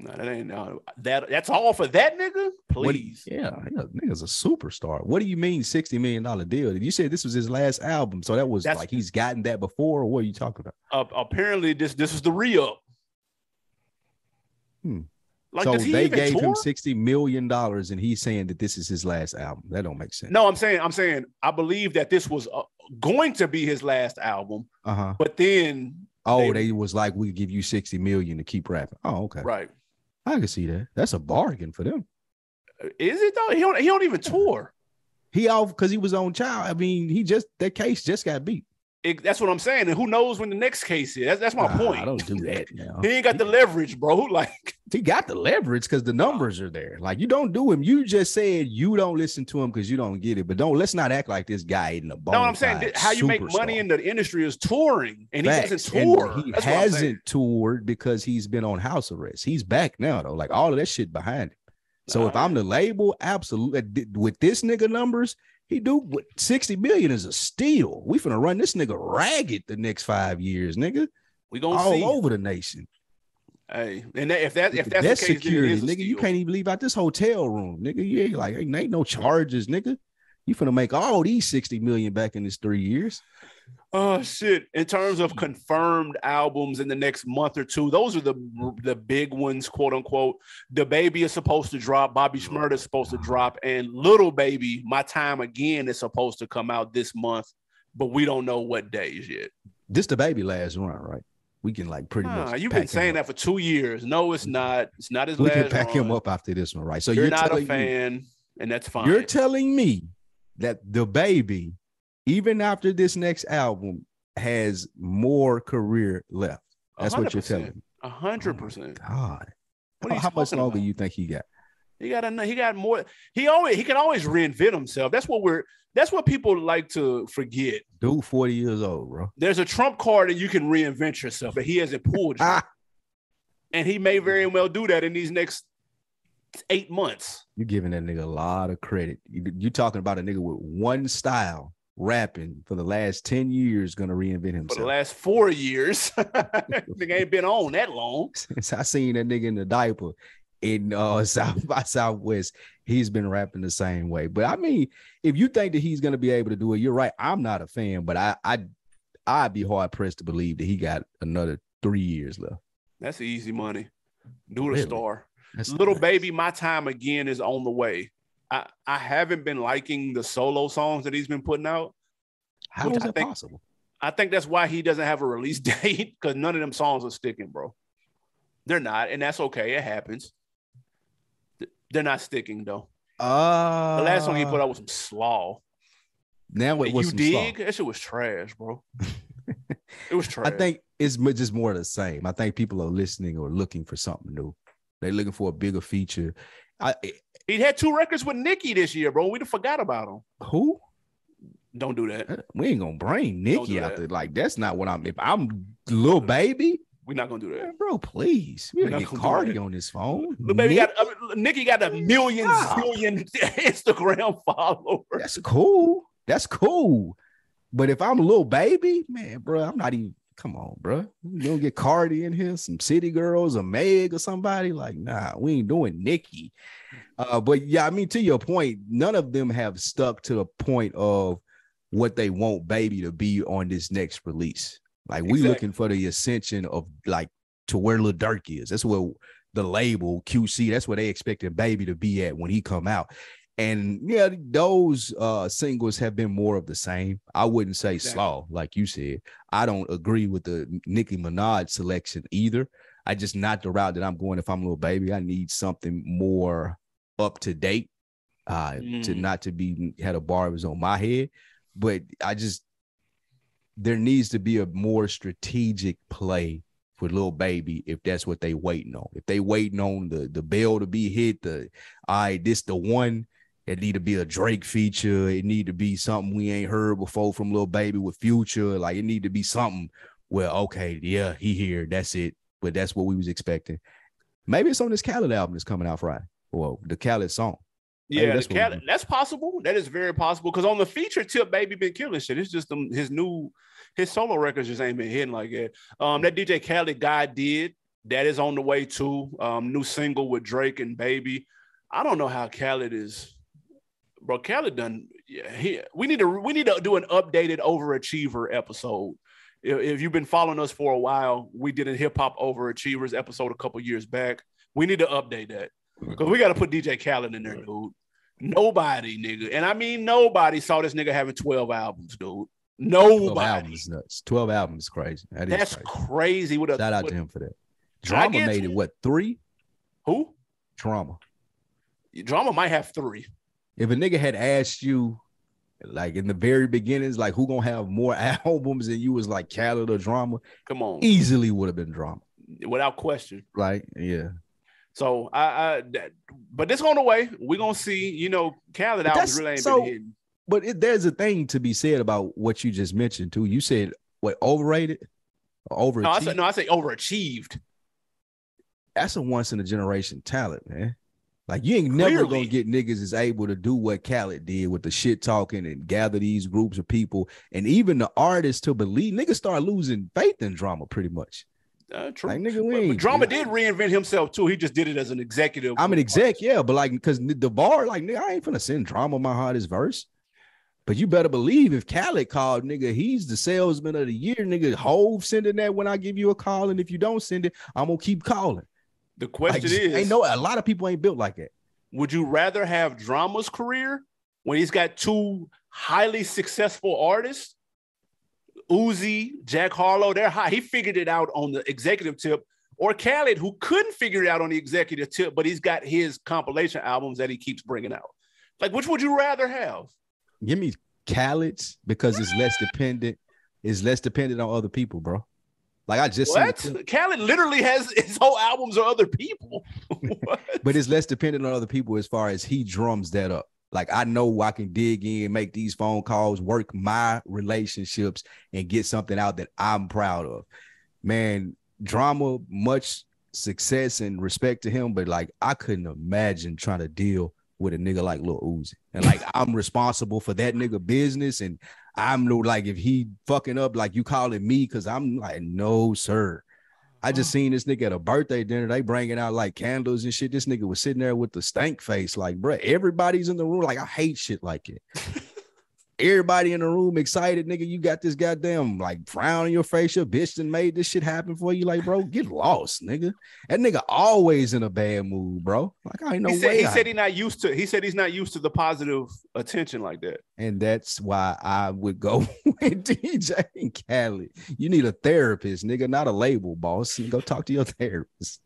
No, that ain't that's all for that nigga. Please. Nigga's a superstar. What do you mean $60 million deal? You said this was his last album, so that's like he's gotten that before, or what are you talking about? Apparently, this is the re-up. Like, so they gave him $60 million, and he's saying that this is his last album. That don't make sense. No, I'm saying I believe that this was going to be his last album. But then they was like, we give you $60 million to keep rapping. Oh, okay. Right. I can see that. That's a bargain for them. Is it though? He don't even tour. He off because he was on trial. I mean, that case just got beat. That's what I'm saying. And who knows when the next case is? That's my point. I don't do that now. He ain't got the leverage, bro. Like he got the leverage because the numbers are there. Like you don't do him. You just said you don't listen to him because you don't get it. But let's not act like this guy ain't a bone. No, I'm saying how you make money in the industry is touring, and he doesn't tour. And he hasn't toured because he's been on house arrest. He's back now though. Like all of that shit behind him. So if I'm the label, absolutely with this nigga numbers. He do 60 million is a steal. We finna run this nigga ragged the next 5 years, nigga. We gonna all see over the nation. Hey, and if that's the case, security, nigga, you can't even leave out this hotel room, nigga. You ain't like ain't no charges, nigga. You finna make all these 60 million back in this 3 years. Oh shit! In terms of confirmed albums in the next month or two, those are the big ones, quote unquote. The Baby is supposed to drop. Bobby Shmurda is supposed to drop, and Little Baby, My Time Again, is supposed to come out this month, but we don't know what days yet. This the Baby last run, right? We can like pretty much. You've been saying that for 2 years. No, it's not. It's not his last. We can pack him up after this one, right? So you're not a fan, and that's fine. You're telling me that the Baby, even after this next album, has more career left. That's 100%. What you're telling me. 100%. God, how much longer you think he got? He got more. He can always reinvent himself. That's what people like to forget. Dude, 40 years old, bro. There's a trump card that you can reinvent yourself, but he hasn't pulled yet. And he may very well do that in these next 8 months. You're giving that nigga a lot of credit. You're talking about a nigga with one style rapping for the last 10 years gonna reinvent himself. For the last 4 years. Nigga ain't been on that long. Since I seen that nigga in the diaper in South by Southwest, he's been rapping the same way. But I mean, if you think that he's gonna be able to do it, you're right. I'm not a fan, but I'd be hard pressed to believe that he got another 3 years left. That's easy money. Do the star. Little Baby, My Time Again is on the way. I haven't been liking the solo songs that he's been putting out. How is that possible? I think that's why he doesn't have a release date, because none of them songs are sticking, bro. They're not, and that's okay. It happens. They're not sticking, though. The last song he put out was some slaw. Now what was You dig? That shit was trash, bro. It was trash. I think it's just more of the same. I think people are listening or looking for something new. They're looking for a bigger feature. He had 2 records with Nicki this year, bro. We done forgot about him. Who? Don't do that. We ain't gonna bring Nicki out there. Like, that's not what I'm. If I'm Lil Baby, we're not gonna do that, bro. Please, we gotta get Cardi on this phone. Lil Baby Nicki got a million Instagram followers. That's cool. That's cool. But if I'm Lil Baby, man, bro, I'm not even. Come on, bro. You don't get Cardi in here, some City Girls, a Meg or somebody. Like, nah, we ain't doing Nicki. But yeah, I mean, to your point, none of them have stuck to the point of what they want Baby to be on this next release. Like, we looking for the ascension of like to where Lil Durk is. That's where the label QC, that's where they expected Baby to be at when he come out. And yeah, those singles have been more of the same. I wouldn't say slaw, like you said. I don't agree with the Nicki Minaj selection either. I just not the route that I'm going. If I'm Lil Baby, I need something more up to date, to not to be had a barbers on my head. But there needs to be a more strategic play for Lil Baby if that's what they waiting on. If they waiting on the bell to be hit, this the one. It need to be a Drake feature. It need to be something we ain't heard before from Lil Baby with Future. Like, it need to be something where, okay, yeah, he here. That's it. But that's what we was expecting. Maybe it's on this Khaled album that's coming out Friday. Well, the Khaled song. Yeah, that's possible. That is very possible. Because on the feature tip, Baby been killing shit. It's just his solo records just ain't been hitting like that. That DJ Khaled guy did. That is on the way too. New single with Drake and Baby. I don't know how Khaled is. Bro, Khaled done. Yeah, we need to do an updated Overachiever episode. If you've been following us for a while, we did a hip hop Overachievers episode a couple years back. We need to update that because we got to put DJ Khaled in there, dude. Nobody, nigga, and I mean nobody saw this nigga having 12 albums, dude. Nobody. 12 albums nuts. 12 albums is crazy. That's crazy. Shout out to him for that. Drama made it what, 3? Who? Drama Might have 3. If a nigga had asked you Like in the very beginnings, like who gonna have more albums than you was like Khaled or Drama? Come on, easily would have been Drama without question. Like, yeah. So but this on the way. We're gonna see. You know, Khaled albums really ain't been hitting. But there's a thing to be said about what you just mentioned too. You said what, overrated or overachieved? I say overachieved. That's a once in a generation talent, man. Like you ain't never gonna get niggas is able to do what Khaled did with the shit talking and gather these groups of people, and even the artists to believe. Niggas start losing faith in Drama pretty much. True. Like, nigga, but Drama did reinvent himself too. He just did it as an executive. I'm an exec, yeah, but like because the bar, like, nigga, I ain't finna send Drama my hardest verse. But you better believe if Khaled called, nigga, he's the salesman of the year, nigga. Hove sending that when I give you a call, and if you don't send it, I'm gonna keep calling. The question is, a lot of people ain't built like that. Would you rather have Drama's career when he's got two highly successful artists, Uzi, Jack Harlow? They're high. He figured it out on the executive tip, or Khaled, who couldn't figure it out on the executive tip, but he's got his compilation albums that he keeps bringing out. Like, which would you rather have? Give me Khaled's because it's less dependent. It's less dependent on other people, bro. Like I just seen Khaled literally has his whole albums are other people. But it's less dependent on other people as far as he drums that up. Like I know I can dig in, make these phone calls, work my relationships, and get something out that I'm proud of. Man, Drama, much success and respect to him, but like I couldn't imagine trying to deal with a nigga like Lil Uzi. And like I'm responsible for that nigga business. And I'm no like if he fucking up, like you calling me, because I'm like, no, sir. I just seen this nigga at a birthday dinner. They bringing out like candles and shit. This nigga was sitting there with the stank face. Like, bro, everybody's in the room. Like, I hate shit like it. Everybody in the room excited, nigga. You got this goddamn like frown on your face. Your bitch done made this shit happen for you. Like, bro, get lost, nigga. That nigga always in a bad mood, bro. Like, I ain't no way. He said he's not used to. He said he's not used to the positive attention like that. And that's why I would go with DJ and Khaled. You need a therapist, nigga, not a label boss. Go talk to your therapist.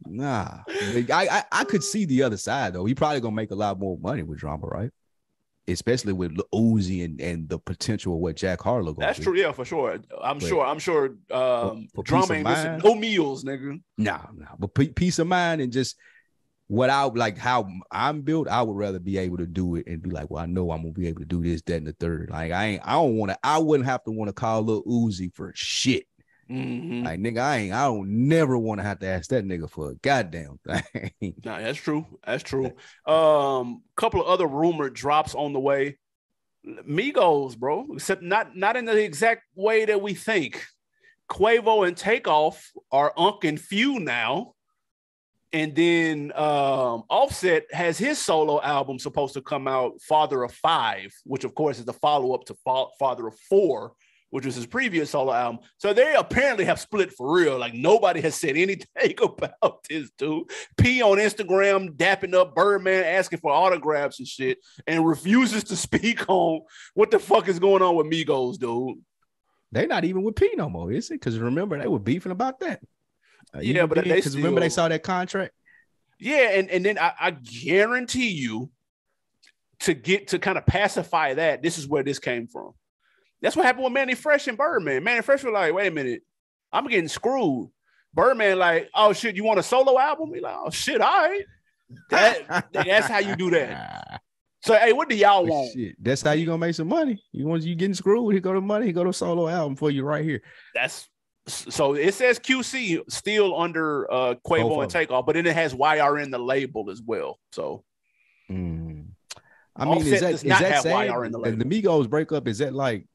Nah, I could see the other side though. He probably gonna make a lot more money with Drama, right? Especially with Uzi and the potential of what Jack Harlow going. That's true, yeah, for sure. I'm sure. Drama ain't missing no meals, nigga. Nah. But peace of mind and just what I like how I'm built. I would rather be able to do it and be like, well, I know I'm gonna be able to do this, that, and the third. Like I wouldn't have to want to call Lil Uzi for shit. Mm-hmm. Like nigga, I don't never want to have to ask that nigga for a goddamn thing. Nah, that's true. Couple of other rumored drops on the way. Migos, bro, except not in the exact way that we think. Quavo and Takeoff are Unc and Few now. And then Offset has his solo album supposed to come out, Father of Five, which of course is the follow-up to Father of Four, which was his previous solo album. So they apparently have split for real. Like nobody has said anything about this dude. P on Instagram dapping up Birdman, asking for autographs and shit, and refuses to speak on what the fuck is going on with Migos, dude. They're not even with P no more, is it? Because remember, they were beefing about that. Yeah, but they still... remember they saw that contract? Yeah, and then I guarantee you to kind of pacify that, this is where this came from. That's what happened with Manny Fresh and Birdman. Manny Fresh was like, wait a minute, I'm getting screwed. Birdman like, oh shit, you want a solo album? He like, oh shit, all right. That's how you do that. So hey, what do y'all want? Shit, that's how you gonna make some money. You getting screwed? He go to money. He go to solo album for you right here. So it says QC still under Quavo and Takeoff, but then it has YRN the label as well. So, I mean, is that sad? YRN the label. The Migos break up, is that like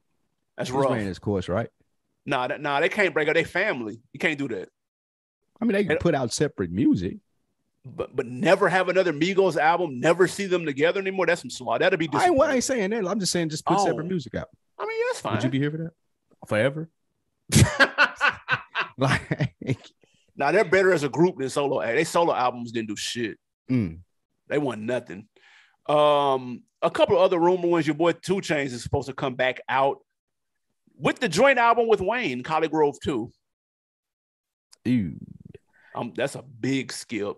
that's rough? Ran his course, right? Nah, they can't break up. They family. You can't do that. I mean, they can put out separate music, but never have another Migos album. Never see them together anymore. That's some slaw. That'd be. I ain't saying that. I'm just saying just put separate music out. I mean, that's fine. Would you be here for that? Forever? Like, now they're better as a group than solo. They solo albums didn't do shit. They won nothing. A couple of other rumor ones. Your boy 2 Chainz is supposed to come back out with the joint album with Wayne, College Grove 2. Ew. That's a big skip.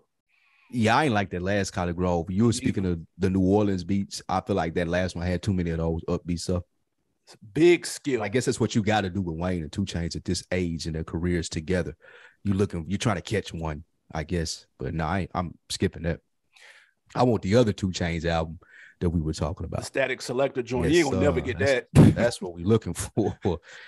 Yeah, I ain't like that last Collard Grove. You were speaking of the New Orleans beats. I feel like that last one had too many of those upbeat stuff. It's a big skill. I guess that's what you got to do with Wayne and 2 Chainz at this age in their careers together. You're trying to catch one, I guess. But no, I'm skipping that. I want the other 2 Chainz album that we were talking about. The Static Selector joint. You ain't gonna never get that. That's what we're looking for.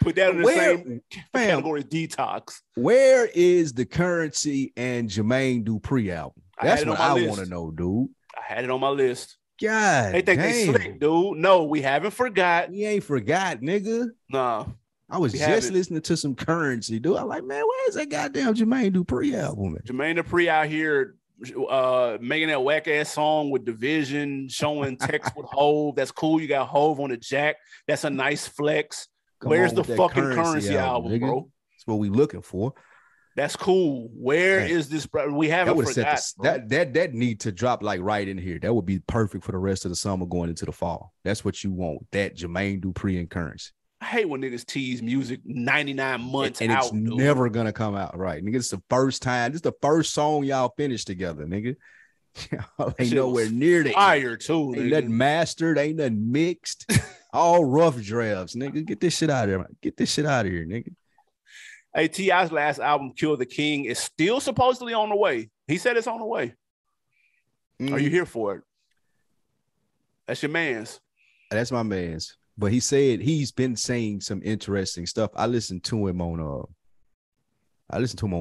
Put that in the same category as Detox. Where is the Currency and Jermaine Dupri album? That's what I want to know, dude. I had it on my list. God, they think they slick, dude. No, we haven't forgot. We ain't forgot, nigga. Nah. I was just listening to some Currency, dude. I'm like, man, where's that goddamn Jermaine Dupri album, man? Jermaine Dupri out here making that whack ass song with Division, showing text with Hove. That's cool. You got Hove on the jack. That's a nice flex. Where's the fucking Currency album, bro? That's what we looking for. That's cool. Where is this? We haven't forgot. That need to drop like right in here. That would be perfect for the rest of the summer going into the fall. That's what you want. That Jermaine Dupri and Currency. I hate when niggas tease music 99 months and out. It's never gonna come out, right? Nigga, it's the first time. This is the first song y'all finished together, nigga. Y'all ain't nowhere near the fire too. Ain't nothing mastered, ain't nothing mixed. All rough drafts, nigga. Get this shit out of here, man. Get this shit out of here, nigga. Hey, T.I.'s last album, Kill the King, is still supposedly on the way. He said it's on the way. Are you here for it? That's your man's. That's my man's. But he said he's been saying some interesting stuff. I listened to him on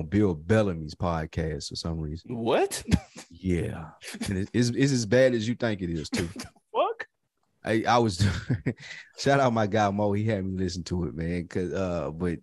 Bill Bellamy's podcast for some reason. What? Yeah. And it's as bad as you think it is, too. Fuck? I was shout out my guy Mo. He had me listen to it, man. But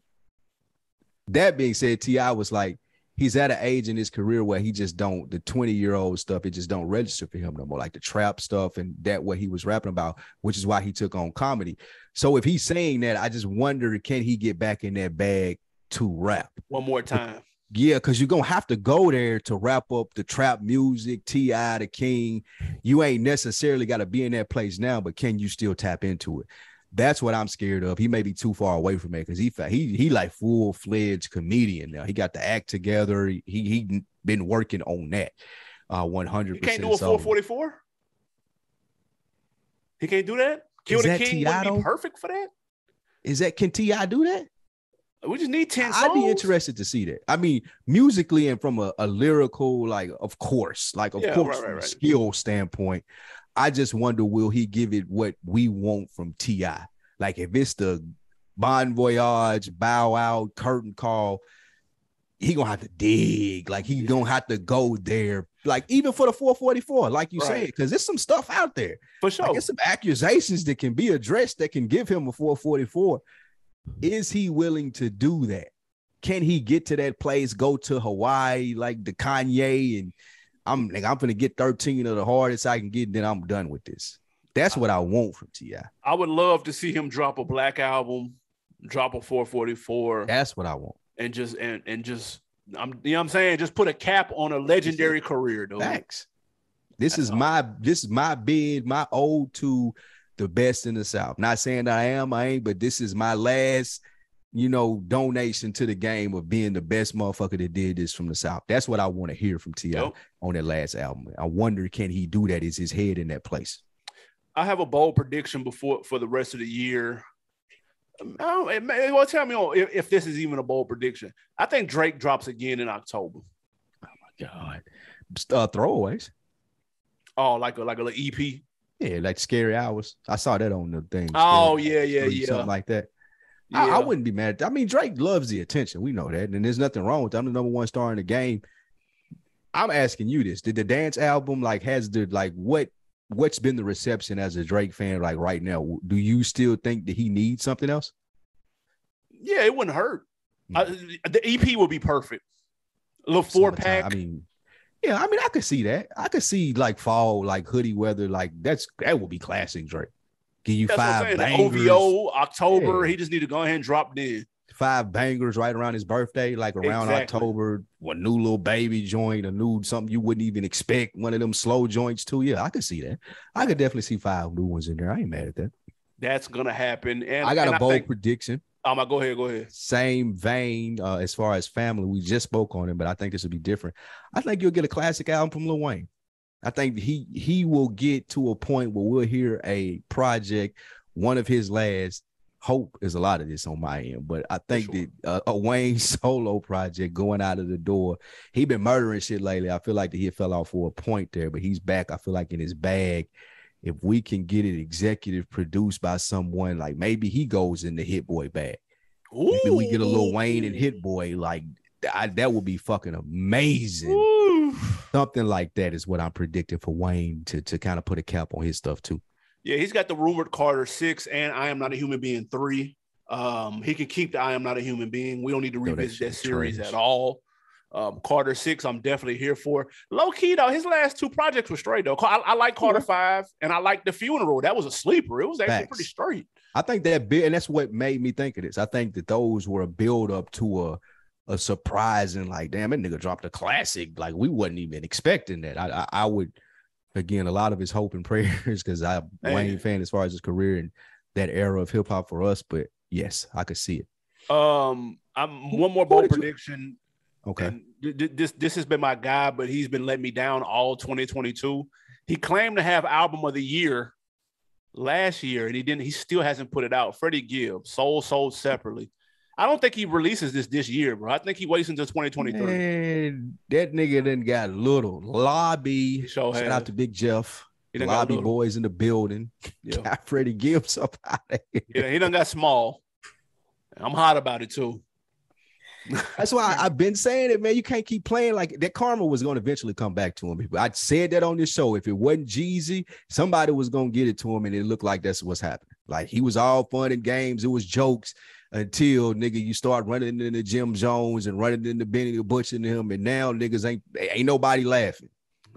that being said, T.I. was like, he's at an age in his career where he just don't, the 20-year-old stuff, it just don't register for him no more, like the trap stuff and that what he was rapping about, which is why he took on comedy. So if he's saying that, I just wonder, can he get back in that bag to rap? One more time. Yeah, because you're going to have to go there to wrap up the trap music, T.I., the King. You ain't necessarily got to be in that place now, but can you still tap into it? That's what I'm scared of. He may be too far away from it because he like full-fledged comedian now. He got the act together. He been working on that 100%. He can't do a 444? He can't do that? Kill the King wouldn't be perfect for that? Can T.I. do that? We just need 10 songs. I'd be interested to see that. I mean, musically and from a lyrical, of course, from a skill standpoint, I just wonder, will he give it what we want from T.I.? Like if it's the Bon Voyage, Bow Out, Curtain Call, he gonna have to dig. Like he gonna have to go there. Like even for the 444, like you said, because there's some stuff out there. For sure. Like, there's some accusations that can be addressed that can give him a 444. Is he willing to do that? Can he get to that place, go to Hawaii like the Kanye and I'm gonna get 13 of the hardest I can get, and then I'm done with this. That's what I want from T.I. I would love to see him drop a Black album, drop a 444. That's what I want. And just you know what I'm saying? Just put a cap on a legendary career, dude. Thanks. This is my bid, my ode to the best in the South. Not saying that I ain't, but this is my last, donation to the game of being the best motherfucker that did this from the South. That's what I want to hear from T.I. on that last album. I wonder, can he do that? Is his head in that place? I have a bold prediction for the rest of the year. Tell me if this is even a bold prediction. I think Drake drops again in October. Oh my God. Throwaways. Oh, like a little EP. Yeah, like Scary Hours. I saw that on the thing. Oh, yeah. Something like that. Yeah. I wouldn't be mad. I mean, Drake loves the attention. We know that. And there's nothing wrong with that. I'm the number one star in the game. I'm asking you this. Did the dance album, what's been the reception as a Drake fan right now? Do you still think that he needs something else? Yeah, it wouldn't hurt. The EP would be perfect. A little 4-pack. I could see that. I could see fall, hoodie weather, that would be classic Drake. Give you 5 bangers. OVO, October, he just need to go ahead and drop it in. 5 bangers right around his birthday, around October. A new little baby joint, a new something you wouldn't even expect. One of them slow joints too. Yeah, I could see that. I could definitely see 5 new ones in there. I ain't mad at that. That's gonna happen. And I got a bold prediction. Go ahead, go ahead. Same vein as far as family. We just spoke on it, but I think this will be different. I think you'll get a classic album from Lil Wayne. I think he will get to a point where we'll hear a project, one of his last. Hope is a lot of this on my end, but I think that a Wayne solo project going out of the door. He been murdering shit lately. I feel like he fell off for a point there, but he's back. I feel like in his bag. If we can get it executive produced by someone, like maybe he goes in the Hit Boy bag. Ooh. Maybe we get a Lil Wayne and Hit Boy, like that would be fucking amazing. Ooh. Something like that is what I'm predicting for Wayne to kind of put a cap on his stuff too. Yeah, he's got the rumored Carter 6 and I Am Not a Human Being 3. He can keep the I Am Not a Human Being. We don't need to revisit that series at all. Carter 6, I'm definitely here for. Low key, though, his last 2 projects were straight, though. I like Carter 5, and I like The Funeral. That was a sleeper. It was actually pretty straight. I think that bit, and that's what made me think of this. I think that those were a build up to a surprising, like, damn, that nigga dropped a classic. Like, we wasn't even expecting that. I would. Again, a lot of his hope and prayers because I'm a Wayne fan as far as his career and that era of hip hop for us. But yes, I could see it. I'm one more bold prediction. Okay. This has been my guy, but he's been letting me down all 2022. He claimed to have album of the year last year, and he didn't. He still hasn't put it out. Freddie Gibbs, sold separately. I don't think he releases this year, bro. I think he waits until 2023. Man, that nigga done got little. Lobby. Shout out to Big Jeff. Lobby boys in the building. Yeah. Got Freddie Gibbs up out of here. Yeah, he done got small. I'm hot about it too. That's why I've been saying it, man. You can't keep playing like that. Karma was going to eventually come back to him. I said that on this show. If it wasn't Jeezy, somebody was going to get it to him, and it looked like that's what's happening. Like he was all fun and games. It was jokes. Until nigga, you start running into Jim Jones and running into Benny the Butcher and him, and now niggas ain't nobody laughing,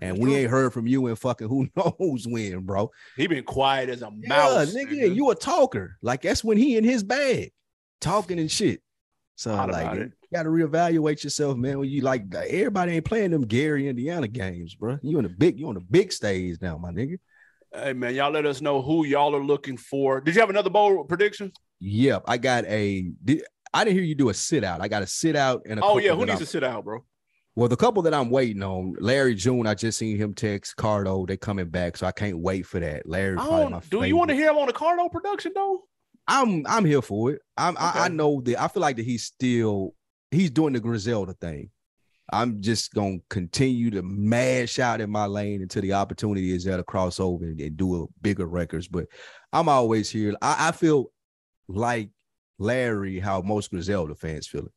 and we ain't heard from you in fucking who knows when, bro. He been quiet as a mouse, nigga. You a talker, like that's when he in his bag, talking and shit. So like, you got to reevaluate yourself, man. When you like everybody ain't playing them Gary, Indiana games, bro. You on the big stage now, my nigga. Hey man, y'all let us know who y'all are looking for. Did you have another bold prediction? Yep, I didn't hear you do a sit out. I got a sit out and who needs to sit out, bro? Well, the couple that I'm waiting on, Larry June, I just seen him text Cardo. They coming back, so I can't wait for that. Larry, probably my favorite. Do you want to hear him on the Cardo production though? I'm here for it. I know that I feel like that he's doing the Griselda thing. I'm just gonna continue to mash out in my lane until the opportunity is there to cross over and do a bigger records. But I'm always here. I feel like Larry, how most Griselda fans feel it.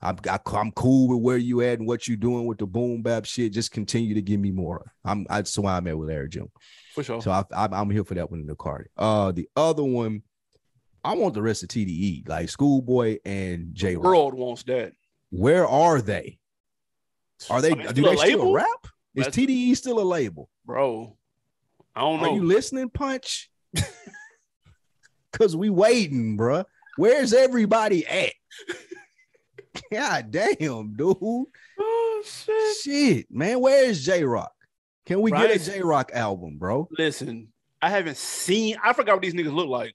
I'm cool with where you at and what you doing with the boom bap shit. Just continue to give me more. That's why I'm at with Larry June. For sure. So I'm here for that one in the card. The other one, I want the rest of TDE, like Schoolboy and J. World wants that. Where are they? Do they still rap? Is TDE still a label? Bro, I don't know. Are you listening, Punch? Because we waiting, bro. Where's everybody at? God damn, dude. Oh, shit, man. Where's J-Rock? Can we get a J-Rock album, bro? Listen, I haven't seen. I forgot what these niggas look like.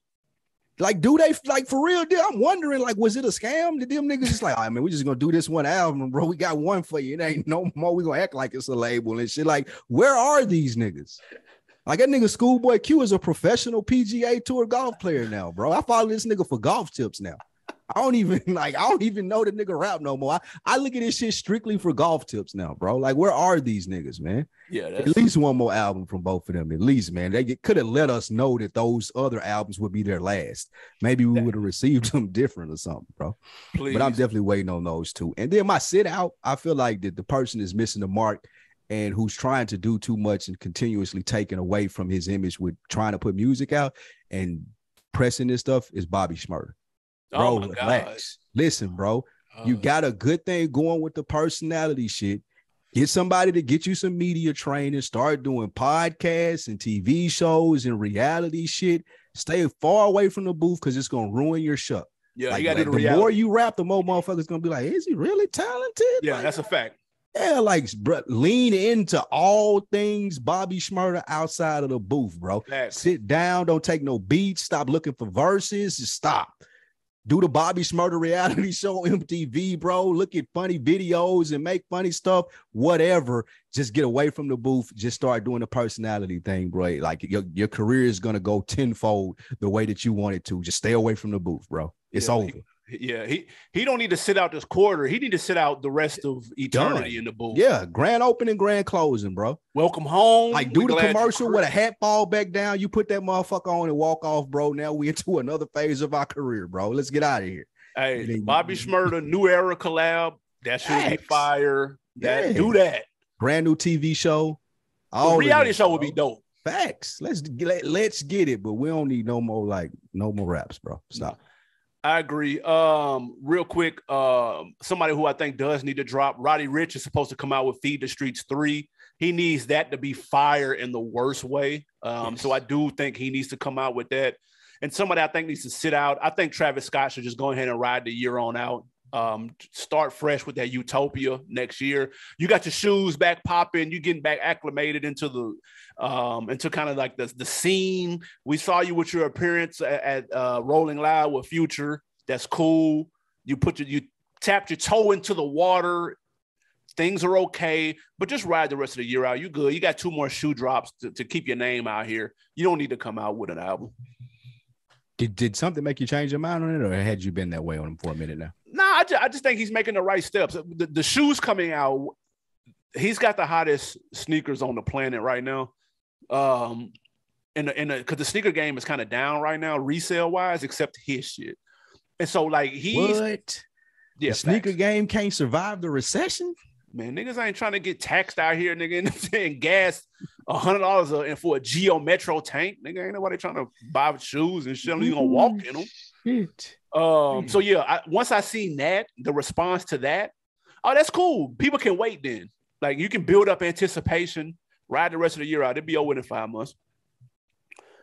Like, do they like for real? I'm wondering, like, was it a scam? Did them niggas just like, all right, man, we just gonna do this one album, bro? We got one for you. It ain't no more. We gonna act like it's a label and shit. Like, where are these niggas? Like that nigga Schoolboy Q is a professional PGA Tour golf player now, bro. I follow this nigga for golf tips now. I don't even know the nigga rap no more. I look at this shit strictly for golf tips now, bro. Like, where are these niggas, man? Yeah, at least one more album from both of them, at least, man. They could have let us know that those other albums would be their last. Maybe we would have received them different or something, bro. Please. But I'm definitely waiting on those two. And then my sit out, I feel like that the person is missing the mark and who's trying to do too much and continuously taking away from his image with trying to put music out and pressing this stuff is Bobby Shmurda. Bro, relax. Listen, bro, you got a good thing going with the personality shit. Get somebody to get you some media training, start doing podcasts and TV shows and reality shit. Stay far away from the booth because it's going to ruin your show. Yeah, like, you got to do the reality. More you rap, the more motherfuckers going to be like, is he really talented? Yeah, like, that's a fact. Yeah, like, bro, lean into all things Bobby Shmurda outside of the booth, bro. Facts. Sit down, don't take no beats, stop looking for verses, just stop. Do the Bobby Shmurda reality show on MTV, bro. Look at funny videos and make funny stuff, whatever. Just get away from the booth. Just start doing the personality thing, bro. Like your career is going to go tenfold the way that you want it to. Just stay away from the booth, bro. It's over. He don't need to sit out this quarter. He need to sit out the rest of eternity in the booth. Yeah, grand opening, grand closing, bro. Welcome home. Like do the commercial with a hat fall back down. You put that motherfucker on and walk off, bro. Now we into another phase of our career, bro. Let's get out of here. Hey, Bobby Shmurda, New Era collab. That should be fire. Do that. Brand new TV show. The reality show would be dope. Facts. Let's get it, but we don't need no more raps, bro. Stop. I agree. Real quick, somebody who I think does need to drop, Roddy Ricch is supposed to come out with Feed the Streets 3. He needs that to be fire in the worst way. So I do think he needs to come out with that. And somebody I think needs to sit out. I think Travis Scott should just go ahead and ride the year on out. Start fresh with that Utopia next year. You got your shoes back popping. You getting back acclimated into the into kind of like the scene. We saw you with your appearance at Rolling Loud with Future. That's cool. You tapped your toe into the water. Things are okay, but just ride the rest of the year out. You good. You got 2 more shoe drops to keep your name out here. You don't need to come out with an album. Did something make you change your mind on it, or had you been that way on him for a minute now? No, I just think he's making the right steps. The shoes coming out, he's got the hottest sneakers on the planet right now. Because the sneaker game is kind of down right now, resale wise, except his shit. And so like the sneaker game can't survive the recession. Man, niggas ain't trying to get taxed out here, nigga, and gas $100 and for a Geo Metro tank, nigga. Ain't nobody trying to buy shoes and shit. You gonna walk in them. Shit. So yeah, once I seen that, the response to that, oh, that's cool. People can wait then. Like you can build up anticipation, ride the rest of the year out. It'd be over in 5 months.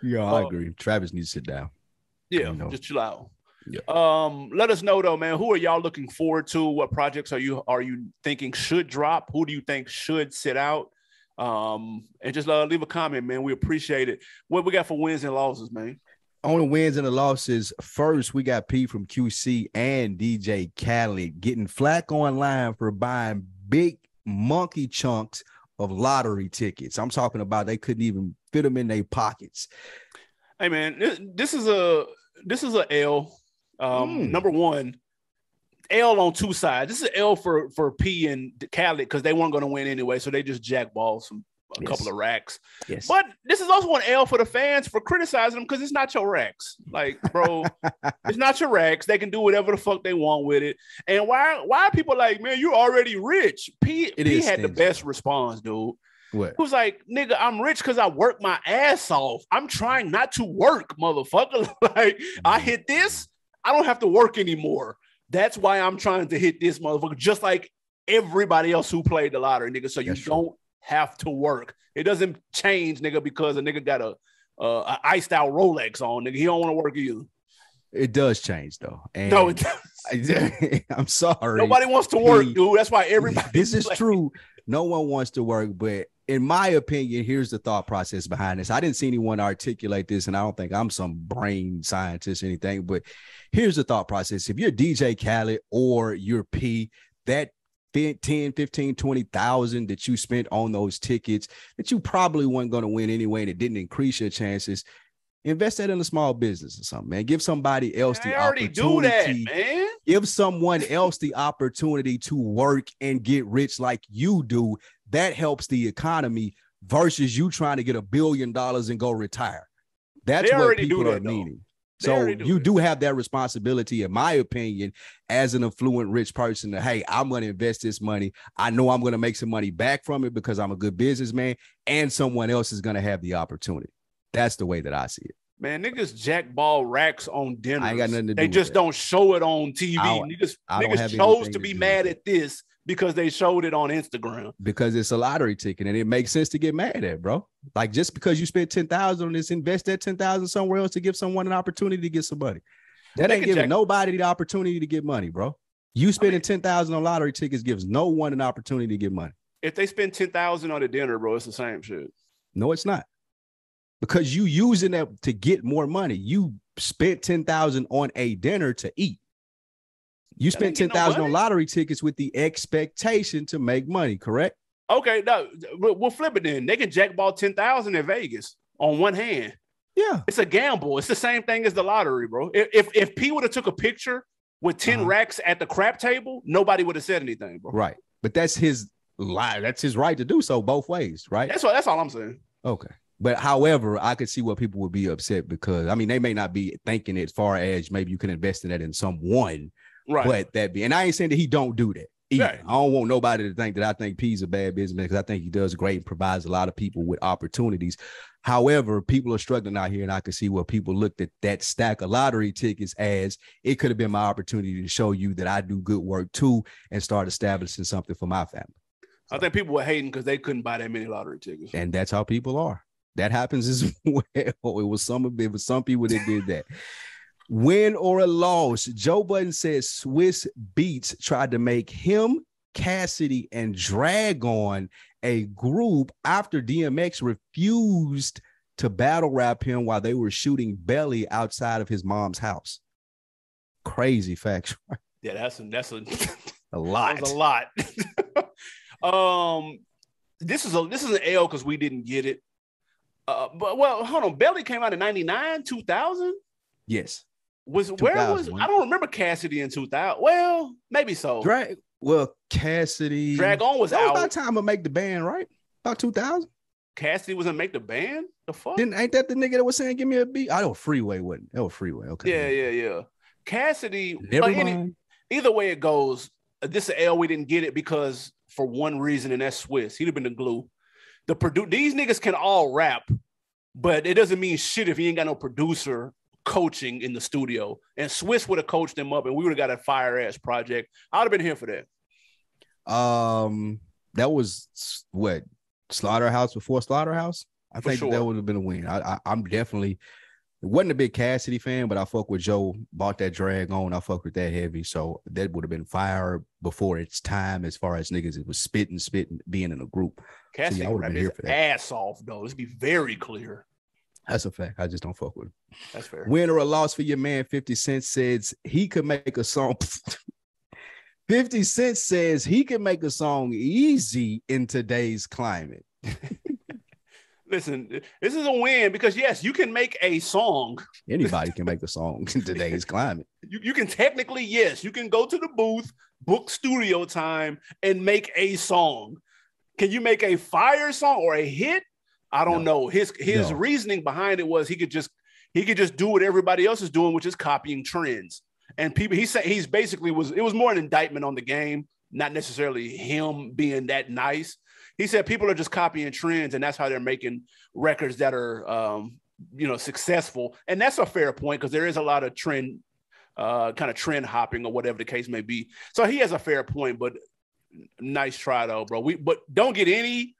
Yeah, I agree. Travis needs to sit down. Yeah, just chill out. Yeah. Let us know though, man. Who are y'all looking forward to? What projects are you thinking should drop? Who do you think should sit out? And just leave a comment, man. We appreciate it. What we got for wins and losses, man? On the wins and the losses, first we got P from QC and DJ Khaled getting flack online for buying big monkey chunks of lottery tickets. I'm talking about they couldn't even fit them in their pockets. Hey man, this is a L. Number one, L on 2 sides. This is L for P and Khaled because they weren't going to win anyway, so they just jackballed a couple of racks. Yes. But this is also an L for the fans for criticizing them because it's not your racks. Like, bro, it's not your racks. They can do whatever the fuck they want with it. And why are people like, man, you're already rich? P had the best response, dude. What? Who's like, nigga, I'm rich because I work my ass off. I'm trying not to work, motherfucker. Like, I hit this, I don't have to work anymore. That's why I'm trying to hit this motherfucker, just like everybody else who played the lottery, nigga. So you don't have to work. It doesn't change, nigga, because a nigga got a iced out Rolex on, nigga. He don't want to work either. It does change though. And no, it does. I'm sorry. Nobody wants to work, dude. That's why everybody. This is true. No one wants to work, but in my opinion, here's the thought process behind this. I didn't see anyone articulate this, and I don't think I'm some brain scientist or anything, but here's the thought process. If you're DJ Khaled or you're P, that 10, 15, 20,000 that you spent on those tickets that you probably weren't going to win anyway, and it didn't increase your chances, invest that in a small business or something, man. Give somebody else the opportunity. Do that, man. Give someone else the opportunity to work and get rich like you do. That helps the economy versus you trying to get $1 billion and go retire. That's what people are needing. So you do have that responsibility, in my opinion, as an affluent rich person to, hey, I'm going to invest this money. I know I'm going to make some money back from it because I'm a good businessman, and someone else is going to have the opportunity. That's the way that I see it. Man, niggas jackball racks on dinner. I ain't got nothing to do. They just don't show it on TV. Niggas chose to be mad at this because they showed it on Instagram. Because it's a lottery ticket, and it makes sense to get mad at, bro. Like, just because you spent $10,000 on this, invest that $10,000 somewhere else to give someone an opportunity to get some money. That ain't giving nobody the opportunity to get money, bro. You spending $10,000 on lottery tickets gives no one an opportunity to get money. If they spend $10,000 on a dinner, bro, it's the same shit. No, it's not. Because you using that to get more money. You spent $10,000 on a dinner to eat. You spent $10,000 on lottery tickets with the expectation to make money, correct? Okay, no, we'll flip it then. They can jackball 10,000 in Vegas on one hand. Yeah, it's a gamble. It's the same thing as the lottery, bro. If P would have took a picture with 10 racks at the crap table, nobody would have said anything, bro. Right, but that's his lie. That's his right to do so both ways, right? That's all I'm saying. Okay. But however, I could see what people would be upset because, I mean, they may not be thinking as far as maybe you can invest in that in someone. Right. But and I ain't saying that he don't do that. Right. I don't want nobody to think that I think P's a bad businessman because I think he does great and provides a lot of people with opportunities. However, people are struggling out here, and I can see where people looked at that stack of lottery tickets as it could have been my opportunity to show you that I do good work too and start establishing something for my family. So, I think people were hating because they couldn't buy that many lottery tickets. And that's how people are. That happens as well. It was some people that did that. Win or a loss, Joe Budden says Swiss Beats tried to make him, Cassidy, and Drag On a group after DMX refused to battle rap him while they were shooting Belly outside of his mom's house. Crazy facts. Yeah, that's a lot. That's a lot. This is an L because we didn't get it. But hold on. Belly came out in 99, 2000? Yes. Where was I don't remember Cassidy in 2000. Well, maybe so. Cassidy. Drag On was out. About time to make the band, right? About 2000. Cassidy was gonna make the band? The fuck? Ain't that the nigga that was saying give me a beat? I know Freeway wasn't. That was Freeway. Okay. Yeah. Cassidy. Never mind. Either way it goes, this is L, we didn't get it because for one reason, and that's Swiss. He'd have been the glue. These niggas can all rap, but it doesn't mean shit if he ain't got no producer coaching in the studio. And Swiss would have coached them up, and we would have got a fire ass project. I'd have been here for that. That was what, Slaughterhouse before Slaughterhouse? I think that would have been a win. I'm definitely wasn't a big Cassidy fan, but I fuck with Joe. Bought that Drag On. I fuck with that heavy. So that would have been fire before its time as far as niggas. It was spitting, being in a group. Cassidy would have been his ass off, though. Let's be very clear. That's a fact. I just don't fuck with him. That's fair. Win or a loss for your man, 50 Cent says he could make a song. 50 Cent says he can make a song easy in today's climate. Listen, this is a win because, yes, you can make a song. Anybody can make a song in today's climate. You can technically, yes, you can go to the booth, book studio time, and make a song. Can you make a fire song or a hit? I don't know. His reasoning behind it was he could just do what everybody else is doing, which is copying trends. And people, he's basically it was more an indictment on the game, not necessarily him being that nice. He said people are just copying trends, and that's how they're making records that are, successful. And that's a fair point because there is a lot of trend hopping or whatever the case may be. So he has a fair point, but nice try though, bro. But don't get any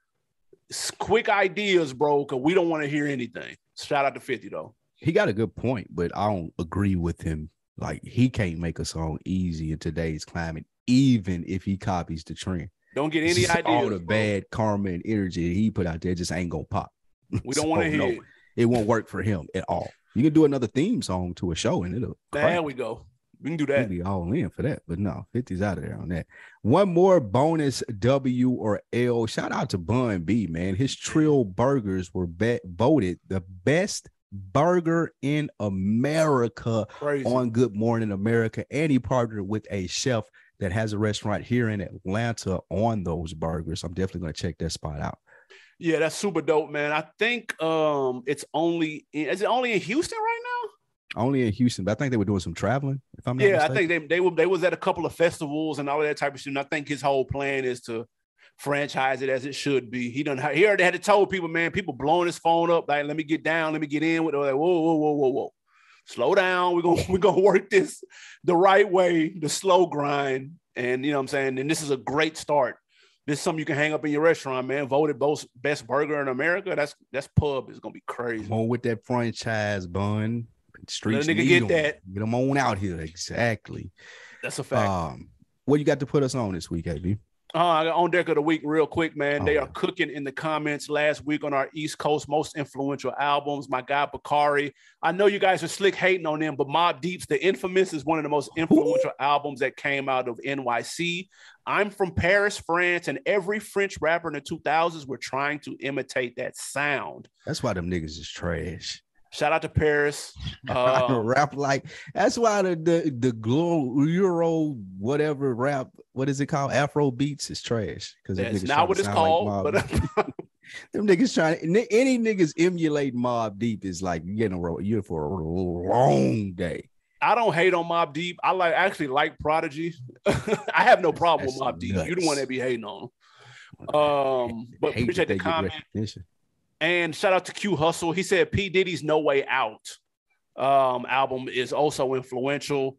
quick ideas, bro, because we don't want to hear anything. Shout out to 50 though. He got a good point, but I don't agree with him. Like, he can't make a song easy in today's climate, even if he copies the trend. Don't get any ideas. All the bad karma and energy he put out there just ain't gonna pop. We don't want to hear it. It won't work for him at all. You can do another theme song to a show and it'll. There we go. We can do that. We'll be all in for that, but no, 50's out of there on that. One more bonus W or L. Shout out to Bun B, man. His Trill Burgers were voted the best burger in America. Crazy. On Good Morning America, and he partnered with a chef that has a restaurant here in Atlanta on those burgers. I'm definitely going to check that spot out. Yeah, that's super dope, man. I think is it only in Houston right now? Only in Houston, but I think they were doing some traveling. If I'm not mistaken. I think they was at a couple of festivals and all of that type of shit. And I think his whole plan is to franchise it as it should be. He already had to tell people, man, people blowing his phone up, like, let me get down, let me get in with it. Like, whoa. Slow down. We're gonna work this the right way, the slow grind. And you know what I'm saying? And this is a great start. This is something you can hang up in your restaurant, man. Voted best burger in America. That's pub. It's gonna be crazy. Come on with that franchise, Bun. Streets nigga get that. Get them on out here. Exactly. That's a fact. What you got to put us on this week, AB? On deck of the week real quick, man. They yeah. are cooking in the comments last week on our East Coast most influential albums. My guy Bakari. I know you guys are slick hating on them, but Mobb Deep's The Infamous is one of the most influential albums that came out of NYC. I'm from Paris, France, and every French rapper in the 2000s were trying to imitate that sound. That's why them niggas is trash. Shout out to Paris. Rap like that's why the glow Euro whatever rap, what is it called? Afro beats is trash because that's not what it's called. Like them niggas any niggas emulate Mobb Deep is like you're for a long day. I don't hate on Mobb Deep. I actually like Prodigy. I have no problem with Mobb Deep. You're the one that be hating on him. But appreciate the comment. And shout out to Q Hustle. He said P. Diddy's No Way Out album is also influential.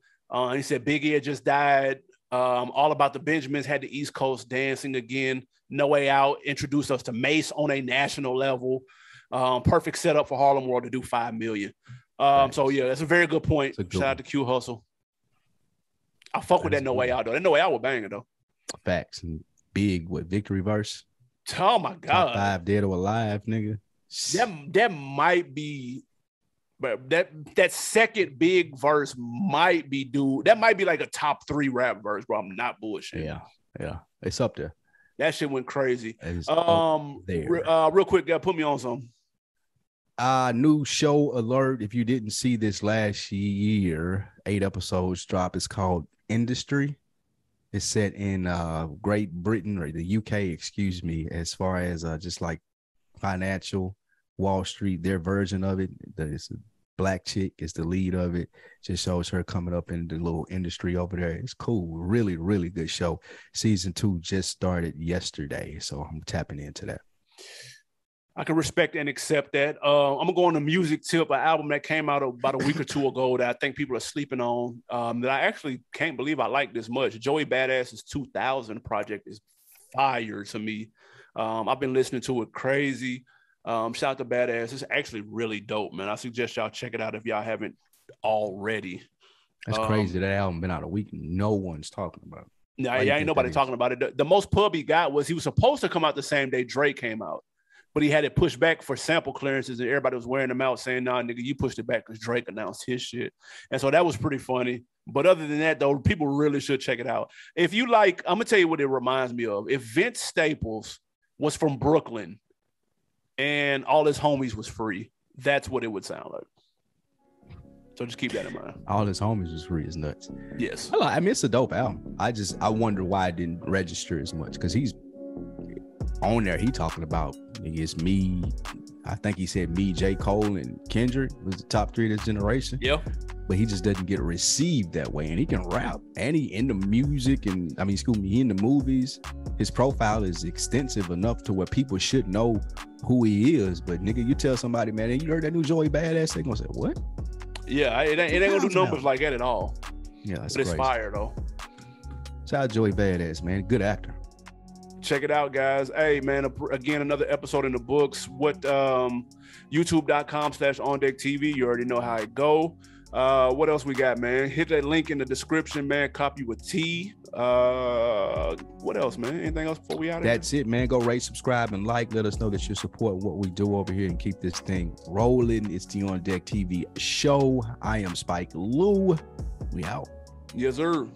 He said Big Ed just died. All About the Benjamins had the East Coast dancing again. No Way Out introduced us to Mace on a national level. Perfect setup for Harlem World to do 5 million. So yeah, that's a very good point. Shout out to Q Hustle. I fuck with that No Way Out though. That No Way Out was banging though. Facts. And Big with Victory Verse. Oh my God. Top 5 dead or alive, nigga. That might be, but that second Big verse might be that might be like a top 3 rap verse, bro. I'm not bullshitting. Yeah. It's up there. That shit went crazy. Real quick, put me on some. New show alert. If you didn't see this last year, 8 episodes drop. It's called Industry. It's set in Great Britain or the UK, excuse me, as far as just like financial Wall Street, their version of it. It's a black chick is the lead of it. Just shows her coming up in the little industry over there. It's cool. Really, really good show. Season 2 just started yesterday, so I'm tapping into that. I can respect and accept that. I'm gonna go on the music tip, an album that came out about a week or two ago that I think people are sleeping on. That I actually can't believe I like this much. Joey Badass's 2000 project is fire to me. I've been listening to it crazy. Shout out to Badass. It's actually really dope, man. I suggest y'all check it out if y'all haven't already. That's crazy. That album been out a week. No one's talking about it. Yeah, ain't nobody talking about it. The most pub he got was he was supposed to come out the same day Drake came out. But he had it pushed back for sample clearances, and everybody was wearing them out saying, nah, nigga, you pushed it back because Drake announced his shit. And so that was pretty funny. But other than that, though, people really should check it out. If you like, I'm going to tell you what it reminds me of. If Vince Staples was from Brooklyn and all his homies was free, that's what it would sound like. So just keep that in mind. All his homies was free is nuts. Yes. I mean, it's a dope album. I wonder why it didn't register as much because he's on there. He talking about it's me. I think he said me, J. Cole, and Kendrick was the top 3 of this generation. Yeah. But he just doesn't get received that way. And he can rap. And he into music and he in the movies. His profile is extensive enough to where people should know who he is. But nigga, you tell somebody, man, you heard that new Joey Badass, they gonna say, what? Yeah, it ain't gonna do numbers like that at all. Yeah, but it's fire though. Shout out Joey Badass, man. Good actor. Check it out, guys. Hey, man, again, another episode in the books. YouTube.com/OnDeckTV. You already know how it go. What else we got, man? Hit that link in the description, man. Copy with T. What else, man? Anything else before we out of here? That's it, man. Go rate, subscribe, and like. Let us know that you support what we do over here and keep this thing rolling. It's the On Deck TV show. I am Spike Lou. We out. Yes, sir.